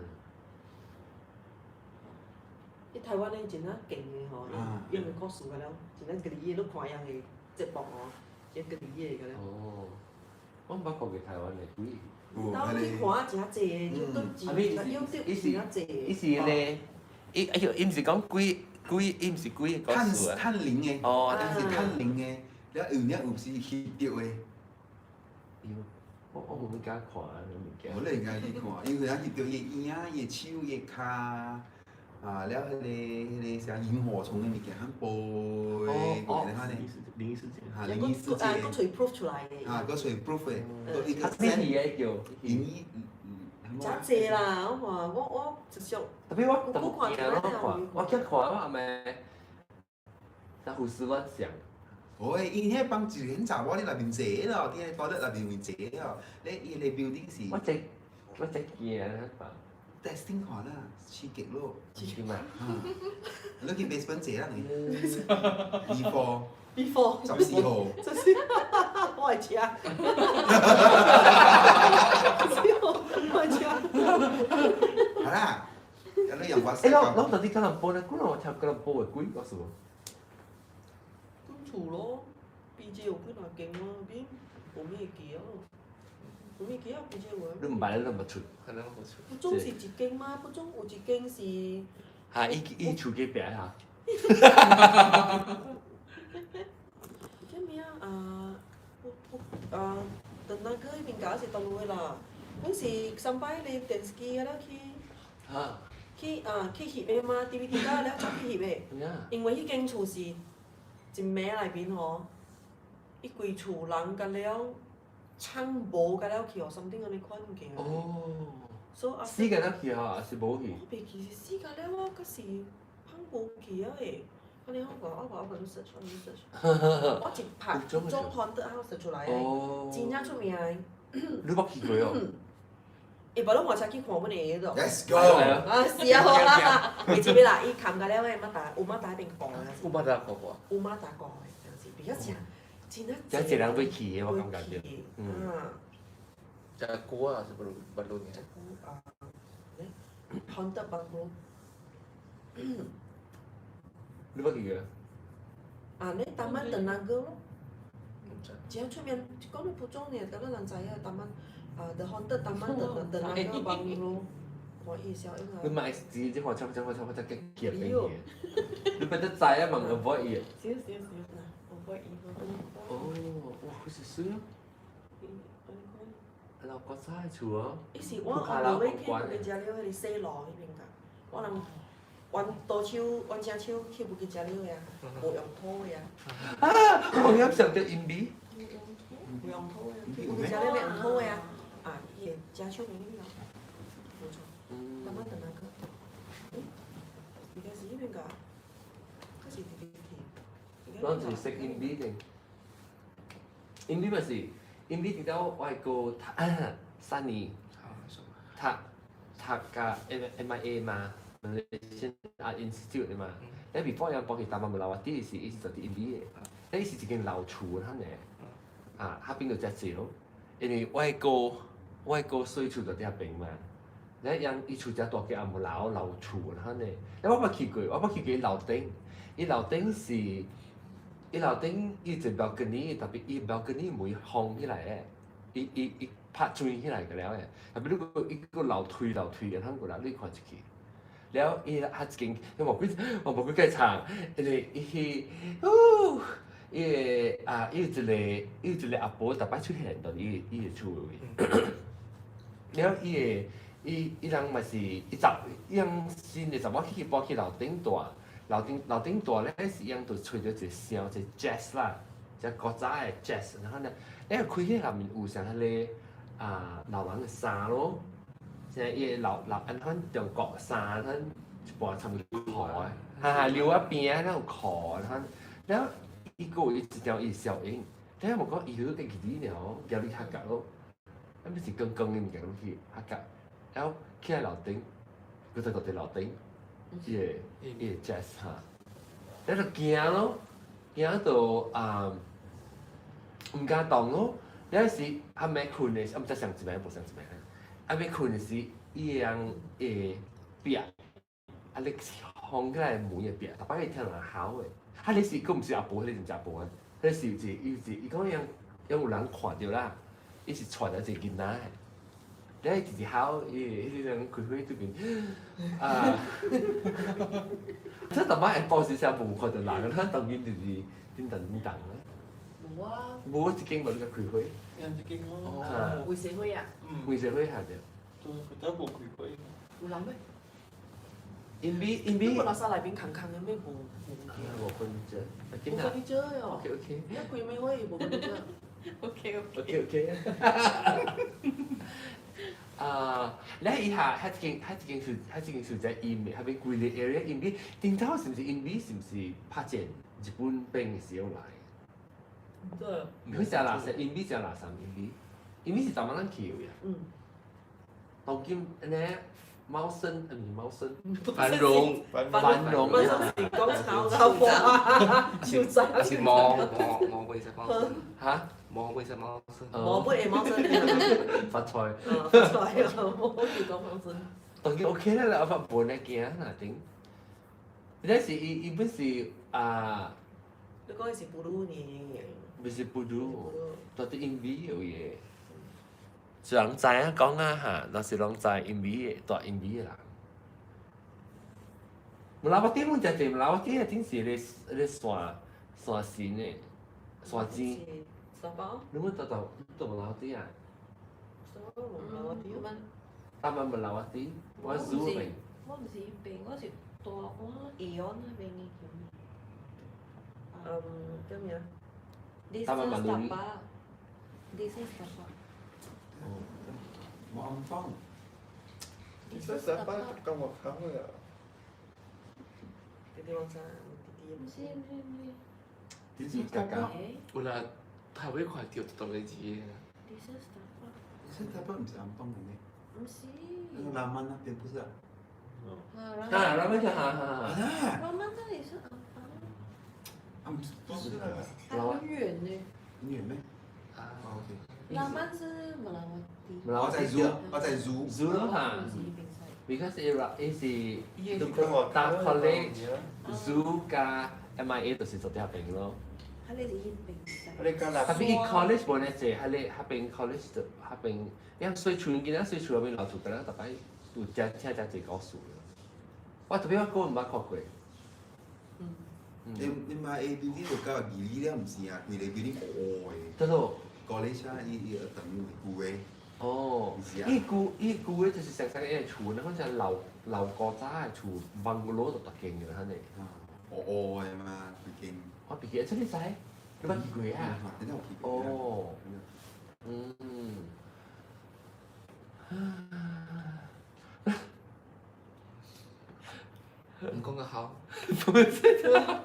啲台灣咧真係勁嘅嗬，因為講數嘅了，真係嗰啲嘢都看樣嘅直播哦，一嗰啲嘢嘅咧。哦，我冇講嘅台灣嘅鬼。當你看真濟，YouTube 真濟。伊是咧，伊唔是講鬼，伊唔是鬼個數啊。探靈嘅，哦，伊是探靈嘅，了有影有時翕到嘅。我冇敢看啊，物件。我咧應該去看，因為影翕到伊嘅影、伊嘅手、伊嘅骹。啊，了迄個啥螢火蟲嘅物件，很背，個咧，靈異事件，嚇靈異事件，個隨 proof 出來嘅，嚇個隨 proof 嘅，個一個咩嘢叫靈異，真濟啦，我話我直屬，特別我驚看，我係咪？但胡思亂想。哦，伊迄幫一個查某咧內面坐咯，啲喺toilet內面坐咯，咧伊個 building 是。我只驚啊testing 看啦，刺激咯。刺激嘛？你去 basement 坐啦你。B4 14號。我係車。我係車。係啦，有啲人話。攞到啲吉隆坡咧，嗰度我聽吉隆坡嘅鬼個數。咁錯咯 ，BJ 有幾難勁啊？邊冇咩嘅啊？冇咩嘅啊 ？BJ 會。你唔買你都唔出。可能不出。不中是一間嗎？不中有一間是。嚇！伊厝幾平嚇？叫咩啊？等那個邊架是到路啦。嗰時上班你電視機啦去。嚇。去翕嘅嘛 ，DVD 架了就去翕嘅。因為迄間厝是一暝內邊吼，伊規厝人甲了。搶無甲了去哦，something 安尼款物件。哦。所以死甲了去啊，是無去？我袂記是死甲了啊，佮是搶無去啊誒。安尼我你 search， 我一拍中看得我 search 出來誒，真正出名誒。你捌去過哦？不然我才去看阮的咯。 Let's 係 go。啊，啊，是啊，你知唔知啦？伊冚咗了，有乜打邊講啊？乌马达国国，有乜打講嘅，有時比較正，真係。即係一人會騎嘅，我感覺到。加古啊是不不论嘅。Haunted Bungalow。你乜嘢？啊，你Taman Tenaga 咯。真出面，講你普通嘅，咁多人知啊，Taman The Haunted Taman Tenaga Bungalow。我意思應該。你買紙即係我差嘅夾嘅嘢。你俾得滯啊，問我乜嘢？少嗱，我會意思。哦，哇，好似水啊！เราก็ใช่ชัวร์ 伊是我後尾去佢食了迄個西螺迄邊㗎，我人阮倒手，阮正手去唔去食了呀，無用土呀，我啱想到印比，無用土呀，去唔去食了無用土呀，啊，伊個正手邊嗰個，冇錯，慢慢等下個，應該是迄邊㗎，嗰是第幾期？嗰陣時食印比定，印比咪是。因為點解我係個Sunny，他個 MIA 嘛，Malaysian Art Institute 嘛。但 before 有幫佢打埋冇鬧，啲是一直做啲 MBA，但係是一間老厝佢哋，啊，佢邊度隻少，因為我係個水厝就啲邊嘛，你樣伊厝只大嘅阿冇老厝佢哋，你我冇去過樓頂，伊樓頂是。伊樓頂伊隻 balcony，特別伊 balcony 唔會烘起來嘅，伊拍轉起來嘅了嘅。特別如果伊個樓梯嘅香港啦，你看一去，แล้ว伊下一間，我冇幾長，因為伊一個阿婆特別出現到伊個厝嘅，แล้ว伊人咪是伊人先嘅，就我去幫佢樓頂大。樓頂大咧是樣就吹到一聲，就 jazz 啦，就國仔嘅 jazz，然後呢，你開起下面有上迄個老人嘅衫咯，即係伊老安響中國嘅衫，響一半差唔多褲嘅，留一邊嗰個褲，然後伊個一條伊小影，你有冇講伊嗰個幾條叫你客格咯，咁咪是更嘅物件落去客格，然後企喺樓頂，佢就喺樓頂。伊個 jazz 嚇，你就行咯，行到唔敢動咯。有時還沒困嘅時，唔知上一擺無上一擺，還沒困嘅時，伊個人會壁，你放起來門嘅壁，逐擺會聽人嚎嘅。你是佢唔是阿婆，你唔是阿婆啊？你是伊講有人看到啦，伊是傳咗一個囡仔。你直直考，迄人開會對面，即係特擺係報時時冇看到人，佢當然就是點啦。冇啊，冇一間冇呢個開會。有一間咯。會社會啊？會社會下掉。佢都冇開會。有人咩？因比。你個垃圾內邊空空嘅咩冇？冇分啫。冇分啫喲。OK。一開咩會冇分啫？OK。你以下喺一間住在印邊，係咪貴嘅 area？印邊，點解是唔是印邊？是唔是拍正日本兵嘅時候嚟？對。佢成垃圾，印邊成垃圾，印邊是怎麼樣去嘅？當今咧貓生，貓生，繁榮，我是講炒牛花，超雜。是毛為什麼？嚇？毛為什麼？毛不係貓生發財。發財啊！我叫講貓生。當然 OK 啦，我發本嚟見啊，定。那是伊本是你講嘅是布魯尼。唔是布魯，到底印比有嘢。人知啊講啊嚇，那是人知印比嘅，大印比嘅啦。唔老啲冇就係唔老啲，真是你山線嘅，山尖。沙包？你冇到冇老啲啊？沙包冇老啲咩？但係冇老啲，我係蘇明。我唔是病，我是大我醫院那邊嘅叫咩啊？但係冇老啲。This is Starbucks。冇安放。你說沙巴跟我看了。啲地方真係唔是。啲字格格。有啦，他會快掉到你自己。This is Starbucks。新加坡唔是安放嘅咩？唔是。拉曼那边不是啊？然后就哈，拉曼那里是啊，不是啊，它很远呢。很远咩？啊，OK。拉曼是马拉瓦蒂。我在 Zoo，我在 Zoo。 Zoo 咯哈，because it is Doctor College Zoo 加 MIA 就是做啲合併咯。它那是一边赛。合併 college 冇呢隻，合併 college 就合併，因為水厝見到水厝入邊老厝，咁樣特別有聽只講數嘅。我特別我個唔捌看過。你買 A B D 就交二呢啲唔是啊，佢哋叫啲外得咯。college 啊，呢等古嘅。哦，依舊就是成成嘅厝，你好似樓過渣嘅厝，bungalow 就特勁嘅啦，你。外嘛，佢勁。我別記出你仔，你乜鬼啊？你都有見哦。唔講個好，不是的。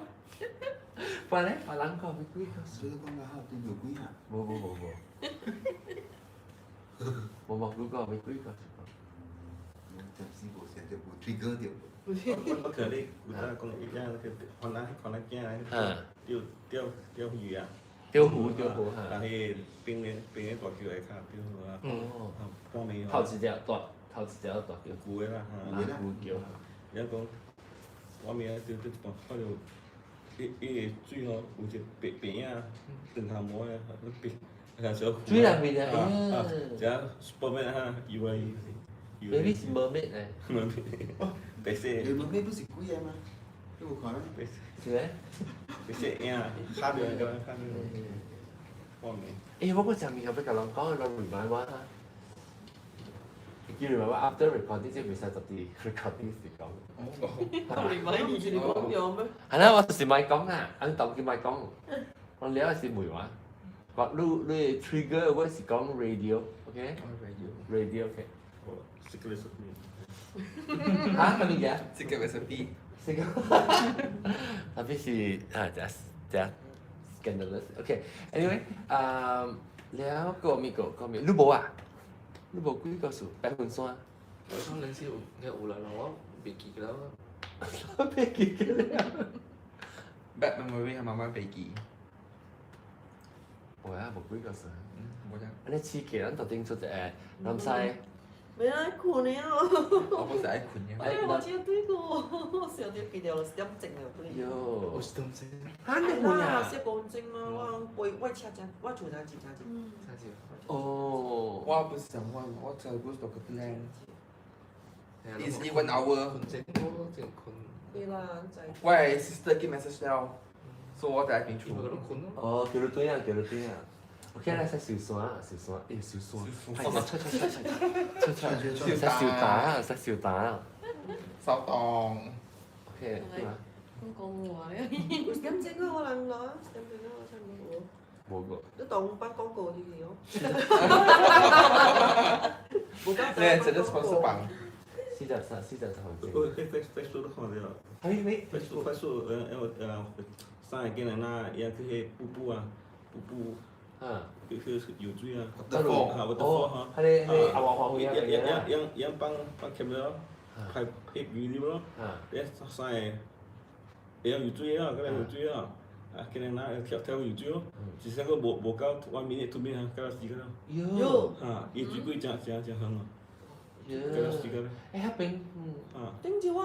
不然咧，我諗過咪幾個所以講嘅好對唔對啊？冇，冇嗰個咪幾個。就試過成隻部 trigger 掉。我可能我那講一樣，可能驚釣魚啊。釣湖嚇。但係邊個大叫嚟卡釣湖啊？幫你。頭一隻大叫。古嘅啦嚇。古叫。人講我咪釣看到啲水咯，有隻邊啊，斷頭毛啊，邊小。水入面啊！就 Superman 哈，以為。Maybe it's mermaid 咧。白色。你們咩不是貴啊嘛？你有看咩？是咩？白色呀，卡邊個？方面。誒，我嗰陣面後俾教人講，佢 remind 我嚇。叫 remind 我 after recording 即係未使特啲 recording 時講。你買唔住你講咗咩？係啦，我時咪講啊，啱當叫咪講。我聊係梅話，話你 trigger 嗰時講 radio，OK？radio OK。Secret recipe。嚇？係咪嘅 secret recipe。secret。tapi si just scandalous。OK。Anyway，แล้วก็มีลูกโบอ่ะลูกโบกุ้ยก็สูแปะหุ่นซ้อน 我講你知有啦，我別記啦。ไม่กี่กันเลย Bad memory 係慢慢被記。โอ้ยบอกกุ้ยก็สู 冇啫。อันนี้ชี้เขียนตัว定出隻南西。沒啦，困了。我本身愛困嘅。哎，我只對個，我小啲記掉了，點整了對。喲，我是東西。嚇你係會啊？啦，小公正嘛，我車只，我做只錢。下次。哦。我不想問，我真係不懂個 plan。It's 你 1 hour。困正多，正困。對啦，就係。我係 sister 嘅 message 了，所以我在邊處。佢都困咯。哦，叫到對啊，叫到對啊。OK 啦，食小酸，小酸，誒小酸，係出，食小蛋。收檔。 OK，點啊？咁講話嘅。點整啊？我諗啦，點整啊？我真係冇。冇個。都當班廣告啲嘢咯。你真係 sponsor 榜。試就好正。我Facebook 都看到了。係咩 Facebook 上一件人呐，也去迄瀑布啊，瀑布。去游水啊。得咯。我得貨哈。係你阿黃黃會啊？樣幫 camera 拍 video 咯。一上嚟，也游水啊，嗰啲游水啊，見人呐跳游水咯，只係個無夠1 minute 2 minute 夠時間咯。喲。伊水鬼正遠啊。喲。時間。誒，嗰邊。點知我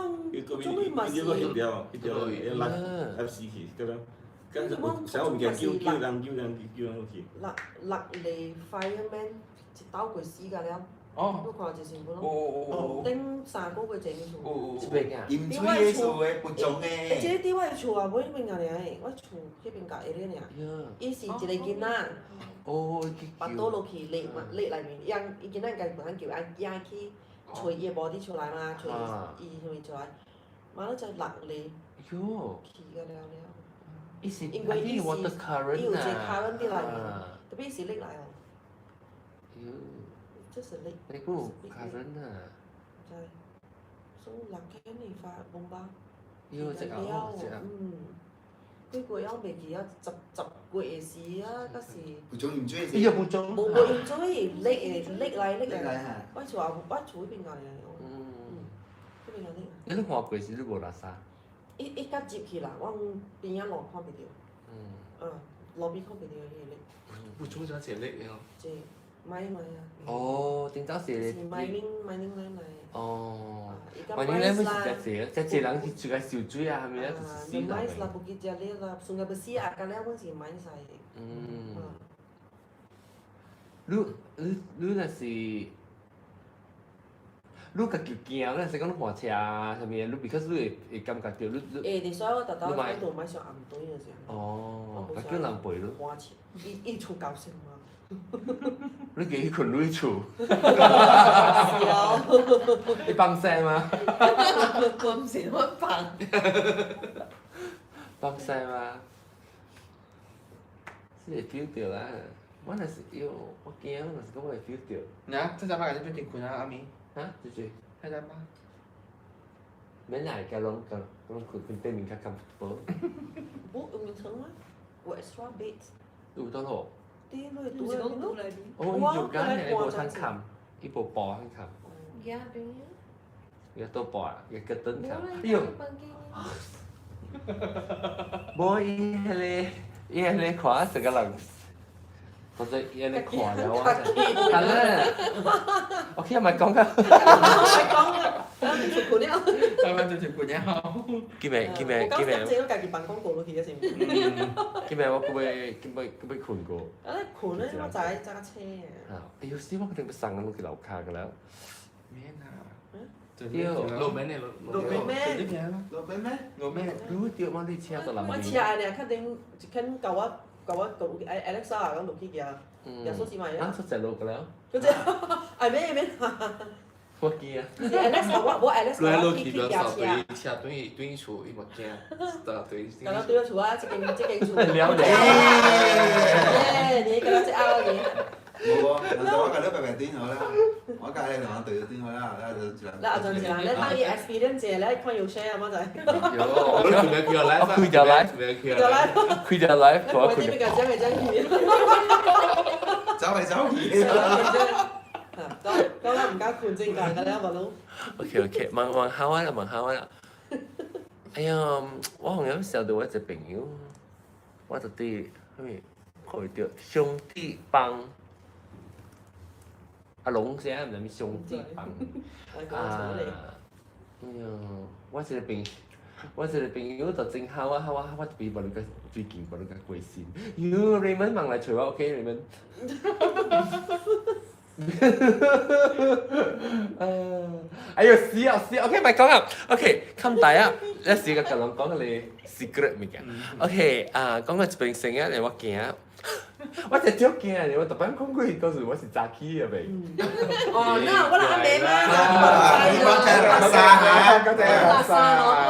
做咩咪是？嗰條一拉 FC 去，咁樣。跟住我想我唔記得叫人落去。落嚟 fireman 一刀佢死㗎了。哦。我看就成本咯。哦。頂3個月前嘅厝。哦。這邊啊。鹽水嘅數嘅不種嘅。這啲我係厝啊，每邊個嚟？我厝嗰邊隔嗰啲嚟。伊是一個囡仔。哦。拔刀落去勒內面，伊囡仔家本身叫伊去吹伊個 body 出來嘛，吹伊出來，嘛咧就落嚟。喲。去㗎了。因為伊 water current 有隻 current 啲嚟嘅，特別是搦來哦。這是搦。你嗰個 current 啊？就係，所以落緊嚟發bomba。喲，隻牛隻牛。幾個月未記啊，10貴嘅事啊，嗰時不中唔中意哎呀，不中。冇enjoy，拎嚟，我就話我做邊個嚟？嗰邊個拎？你都看過是你無垃圾。一甲接起啦，我邊一路看唔到，路邊看唔到嘅拎，不中咗隻叻啊！即買啊！哦，點解是？是買拎嚟。哦。而買拎嚟咪是隻人是住喺小水啊，係咪啊？就是死啦。買啦，不記得咧啦，送個不死啊，咁咧我是買晒。你若是，你家己驚，你是講你換車啊，啥物？你 because 你會感覺到你。你所以我特登喺度買上暗袋嘅時候。哦，叫人陪你。花錢，一出搞笑嘛。你幾困女厝？笑。你放聲嗎？我唔是我放。放聲嗎？是會 feel 到啦。我若是要我驚，我若是講我會 feel 到。嗱，真係買緊邊條款啊，阿咪？嚇，姐姐。係得嗎？免來個攏困對面較 comfortable。冇用床啊，有 extra bed。有得咯。啲女唔是講到嚟邊？哦，伊就間你無通冚，伊無布通冚。而家邊啊？伊個倒布啊，伊個凳冚。哎喲，呦！無伊迄個看成個人，或者伊安尼看了我，係啦。我今日咪講㗎。出款了。係咪就條款呀？今日。我自己家己辦廣告咯，其實先。今日我佢困過。困咧，我揸車嘅。哎呦，死我一定要上到去樓下㗎啦。咩啊？路咩呢？路咩？落俾咩？路咩？รู้เดี๋ยวมันได้เชียร์ตลอด 我車啊，你肯定肯教我Alexa 啊，咁錄機嘅，又數字埋 นั่ง 啊。 สดใจโลกันแล้ว 嗰隻係咩？ เมื่อกี้อะ Alexa 我 Alexa 路喺路我邊邊手對車對厝，伊冇驚，對。咁樣對住啊，即係厝。了解你咁樣即拗你。冇喎，我隔咗白短好啦，我隔你同我對咗短好啦，就住啦。嗱，就係啦，你睇啲 experience 咧，看要 share 嘛就係。我都準備佢嚟，我คุยจะไลฟ์ 就嚟。คุยจะไลฟ์ขอ 我 คุย 呢邊嘅張係張片。走嚟走去。講啦，唔加款正價㗎啦，問佬。OK，問下啦。哎呀，我好像識到一隻朋友，我就啲咩佢叫兄弟幫。阿龍聲唔係咩兄弟幫。哎呀，我一個朋友就正好我俾問佢最近問佢貴先。喲 ，Raymond 問嚟除我 OK，Raymond。哎呦死！OK， 咪講啊。OK， 咁大啊，一時個咁樣講你 secret 物件。OK， 講個一邊成日嚟我驚。我就少驚啊！我特別講過，嗰時我是詐欺啊咪。哦，那我阿妹嘛，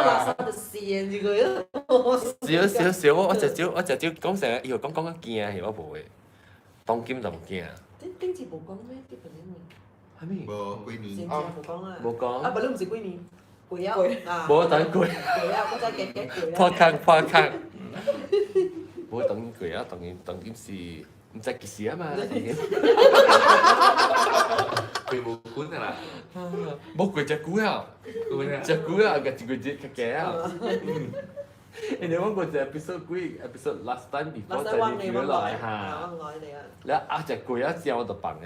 垃圾就線住佢咯。少，我就少講成日，以後講驚係我無嘅，當今就唔驚。丁字冇講咩？啲朋友咪。係咩？冇閨蜜。冇講啊。冇講。啊，唔係唔是閨蜜，攰啊。冇等攰。攰啊！我真係幾攰啊。破坑。冇等佢啊，當然是唔知幾時啊嘛。佢冇管㗎啦，冇佢隻股啊，隻股啊，個嘅啊。你講過隻 episode last time before 就你叫來嚇，แล้ว隻股啊之後我就笨嘅。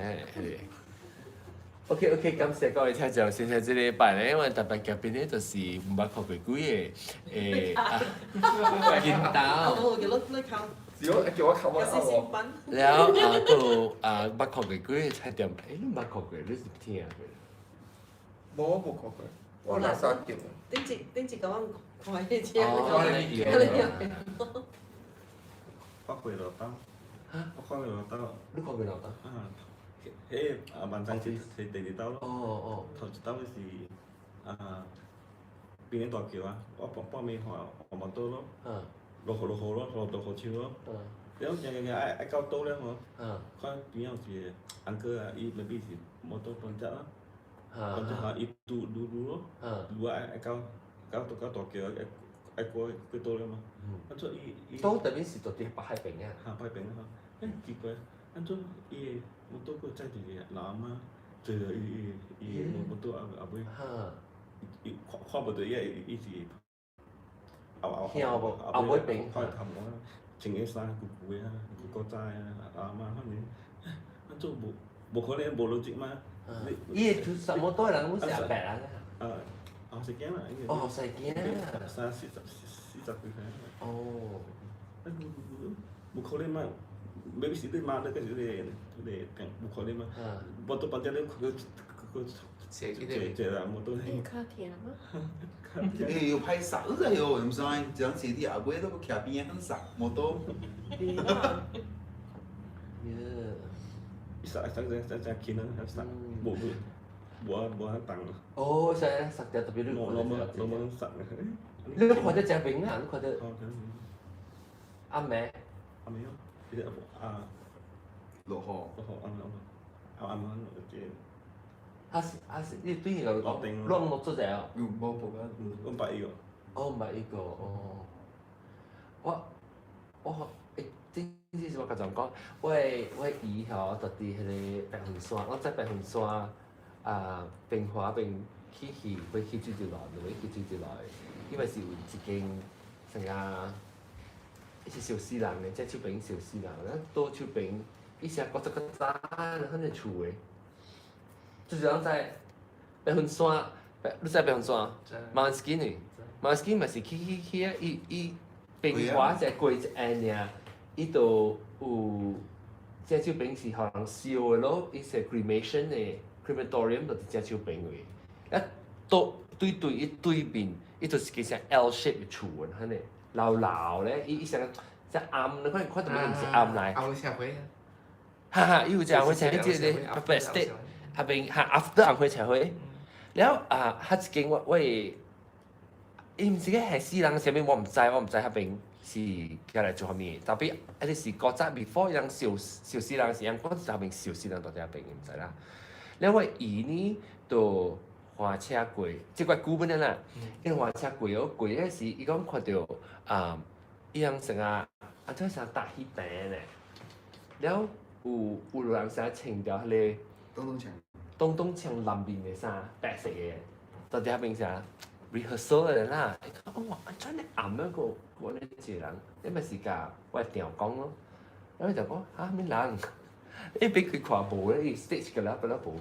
OK， 感謝各位聽眾，先喺這禮拜咧，我特別嘉賓咧就是唔捌學鬼鬼嘅見到。叫我扣啊！แล้วก็捌學鬼鬼係點？你捌學鬼，你是聽過？冇扣佢，我垃圾條。丁字咁樣講嘅啫。發回落單，我開回落單。你講佢落單？萬仔是第二兜咯。哦。頭一兜是邊啲大橋啊？我幫尾學冇多咯。落河咯，落潮咯。แล้วยังไอ้เก้าโต๊ะแล้วเหรอก็ปีนี้สิอังเกอร์อีมันเป็นสิมอเตอร์ปนจัดนะปนจัดอีดูว่าไอ้เก้าตัวเกี่ยวไอ้爱过多了嘛，按照都特别是到底北海边啊，北海边哈，奇怪，按照摩托个在地嘅老嘛，这摩托阿妹，看不到伊是，阿妹边，快ทำว่า情嘅衫古嘅啊，古仔啊，阿媽可能，按照冇可能冇邏輯嘛，伊就什麼多人都是阿伯啦，食驚啦，哦食驚，40幾歲，哦，冇可能嘛。Maybe sih tu mana kan dia bukan dia mah. Motor panjang dia cerak motor ni. 卡甜吗？诶，要拍啥个哟？唔知，这样子啲阿妹都徛边很傻，摩托。Isa kena sak buat tang. 哦，係實際特別你nomor sak. 你都看得正邊啊？你看得阿妹。阿妹dia落雨。阿姐。你對伊個弄落咗隻啊？冇報㗎。我擺伊個。哦，唔係呢個哦。我真是我甲狀講，我姨吼，就佇迄個白雲山，我在白雲山平華邊去水就來，落去水就來，因為是有一間成啊。是小四人嘅，即係手柄小四人，多手柄，以前嗰隻個渣，肯定厝嘅。就是講在白雲山，你知白雲山？Mount Skinny 咪是去啊！伊平華只過一下爾，伊度有隻手柄是互人燒嘅咯，伊是 cremation 嘅 crematorium 就是隻手柄嘅。一到對伊對面，伊就是其實 L shape 嘅厝嘅，肯定。老咧，伊成只暗，你看到咩唔是暗嚟？暗社會啊！哈，伊有只暗會社會，即係你 best state 下邊下 after 暗會社會，然後下一間我伊唔是個係私人上面我唔知下邊是過來做下面，特別一啲是國際 before 人小私人時，人講下邊小私人到底下邊唔知啦。然後伊呢就花車過，即個古本啦，因為花車過嗰時，伊講看到伊樣成啊，做成搭起病咧，然後有人成穿條迄個東牆南邊嘅衫，白色嘅，到底下邊成 rehearsal 嘅人啦，哇，真係暗一個嗰啲一個人，你咪是架我調講咯，然後就講咩人？你俾佢看無咧，伊 stage 嘅啦，不啦無。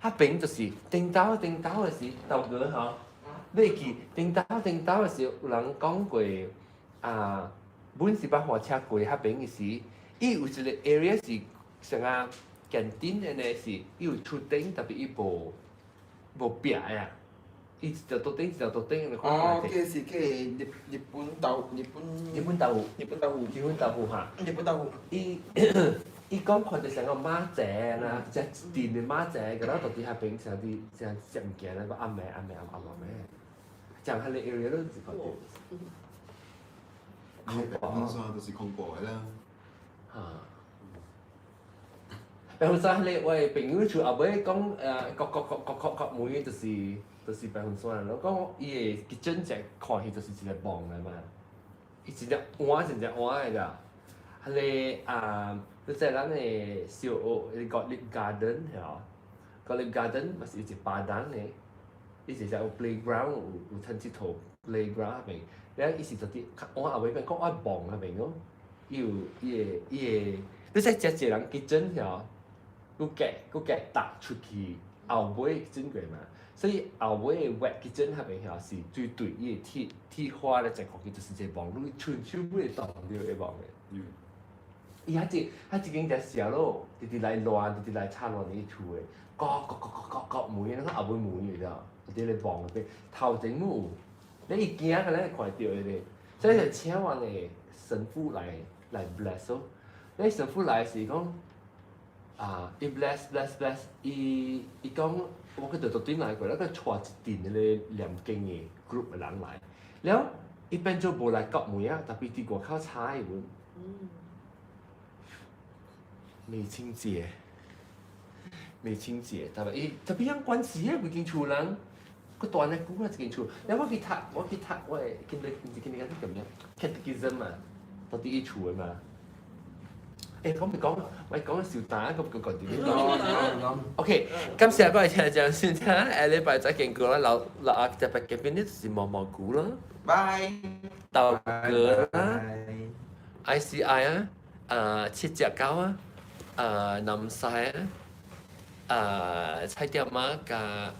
下邊就是定刀嘅時，豆哥嗬。你記頂斗嘅時候，有人講過本是把火車過迄邊嘅時，伊有一個 area 是像canteen 嘅呢是，伊有出頂，特別伊無壁啊，伊一條桌頂一條桌頂嘅。哦，嗰是嗰日本豆腐嚇。伊講看到成個馬仔啦，隻電嘅馬仔，然後到底下邊成啲食物件咧，個阿妹。講下你 area 都是看到。白雲山就是恐怖嘅啦。白雲山你我朋友就後尾講各妹就是白雲山咯，講伊個kitchen只看起就是一個網嚟嘛，伊一隻碗嚟㗎。係你你在咱嘅小屋，你 Gottlieb Garden 係，Gottlieb Garden 咪是一隻巴丹嘅。伊是有 playground 有親子圖 playground 入邊，然後伊是就啲我後尾邊講愛望入邊咯，伊個，你識隻人結陣係，佢夾搭出去後尾結陣過嘛，所以後尾嘅 wet 結陣入邊係是最對伊個鐵花咧就講佢就是隻望，你全部會當到一望嘅。伊一間隻小咯，直來亂，直來插落你厝嘅，各每樣，後尾每樣㗎。啲你望嗰啲頭頂冇，你一驚嘅咧看到嘅，所以就請我哋神父嚟 bless 咯。你神父嚟時講伊 bless，伊講我佢就到點嚟過，แล้วก็帶一陣嘅兩間嘅 group 嘅人嚟，然後伊變咗冇嚟國門啊，特別啲外口差嘅喎。未清潔，特別樣關係啊，佢間厝人。個段咧估係幾處，因為我記得我係見你嗰啲咁樣 catechism 啊，到啲一處啊嘛。誒講唔講？喂講小打咁個點講 ？OK， 今次嗰個就這樣先啦，禮拜再見過啦，留下就拜嘅邊啲是毛毛菇啦，拜豆角啦 ，ICI 啊，切隻膠啊，南西啊，菜條媽加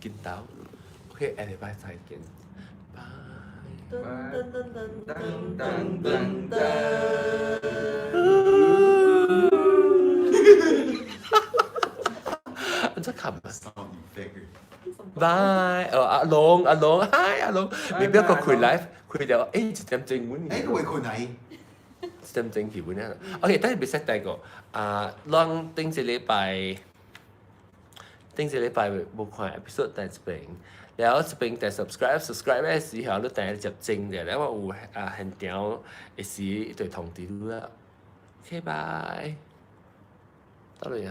見豆 ，OK， 禮拜再見，拜。噔噔噔噔噔噔噔噔噔。อันจะขำอ่ะ Sound effect บาย阿龍 hi 阿龍你邊個คุย live คุยเดี๋ยวจะจำจริงมั้ย 誒佢係คนไหนจำจริงกี่วันเนี่ยโอเค但係ไม่ใช่แต่ก็ลองตั้งใจ禮拜冇看 episode 但係เป็นแล้วจะเป็นแต่ subscribe ได้時候都但係就正嘅แล้วว่า很屌嘅事對同啲啦 OK bye 到嚟啊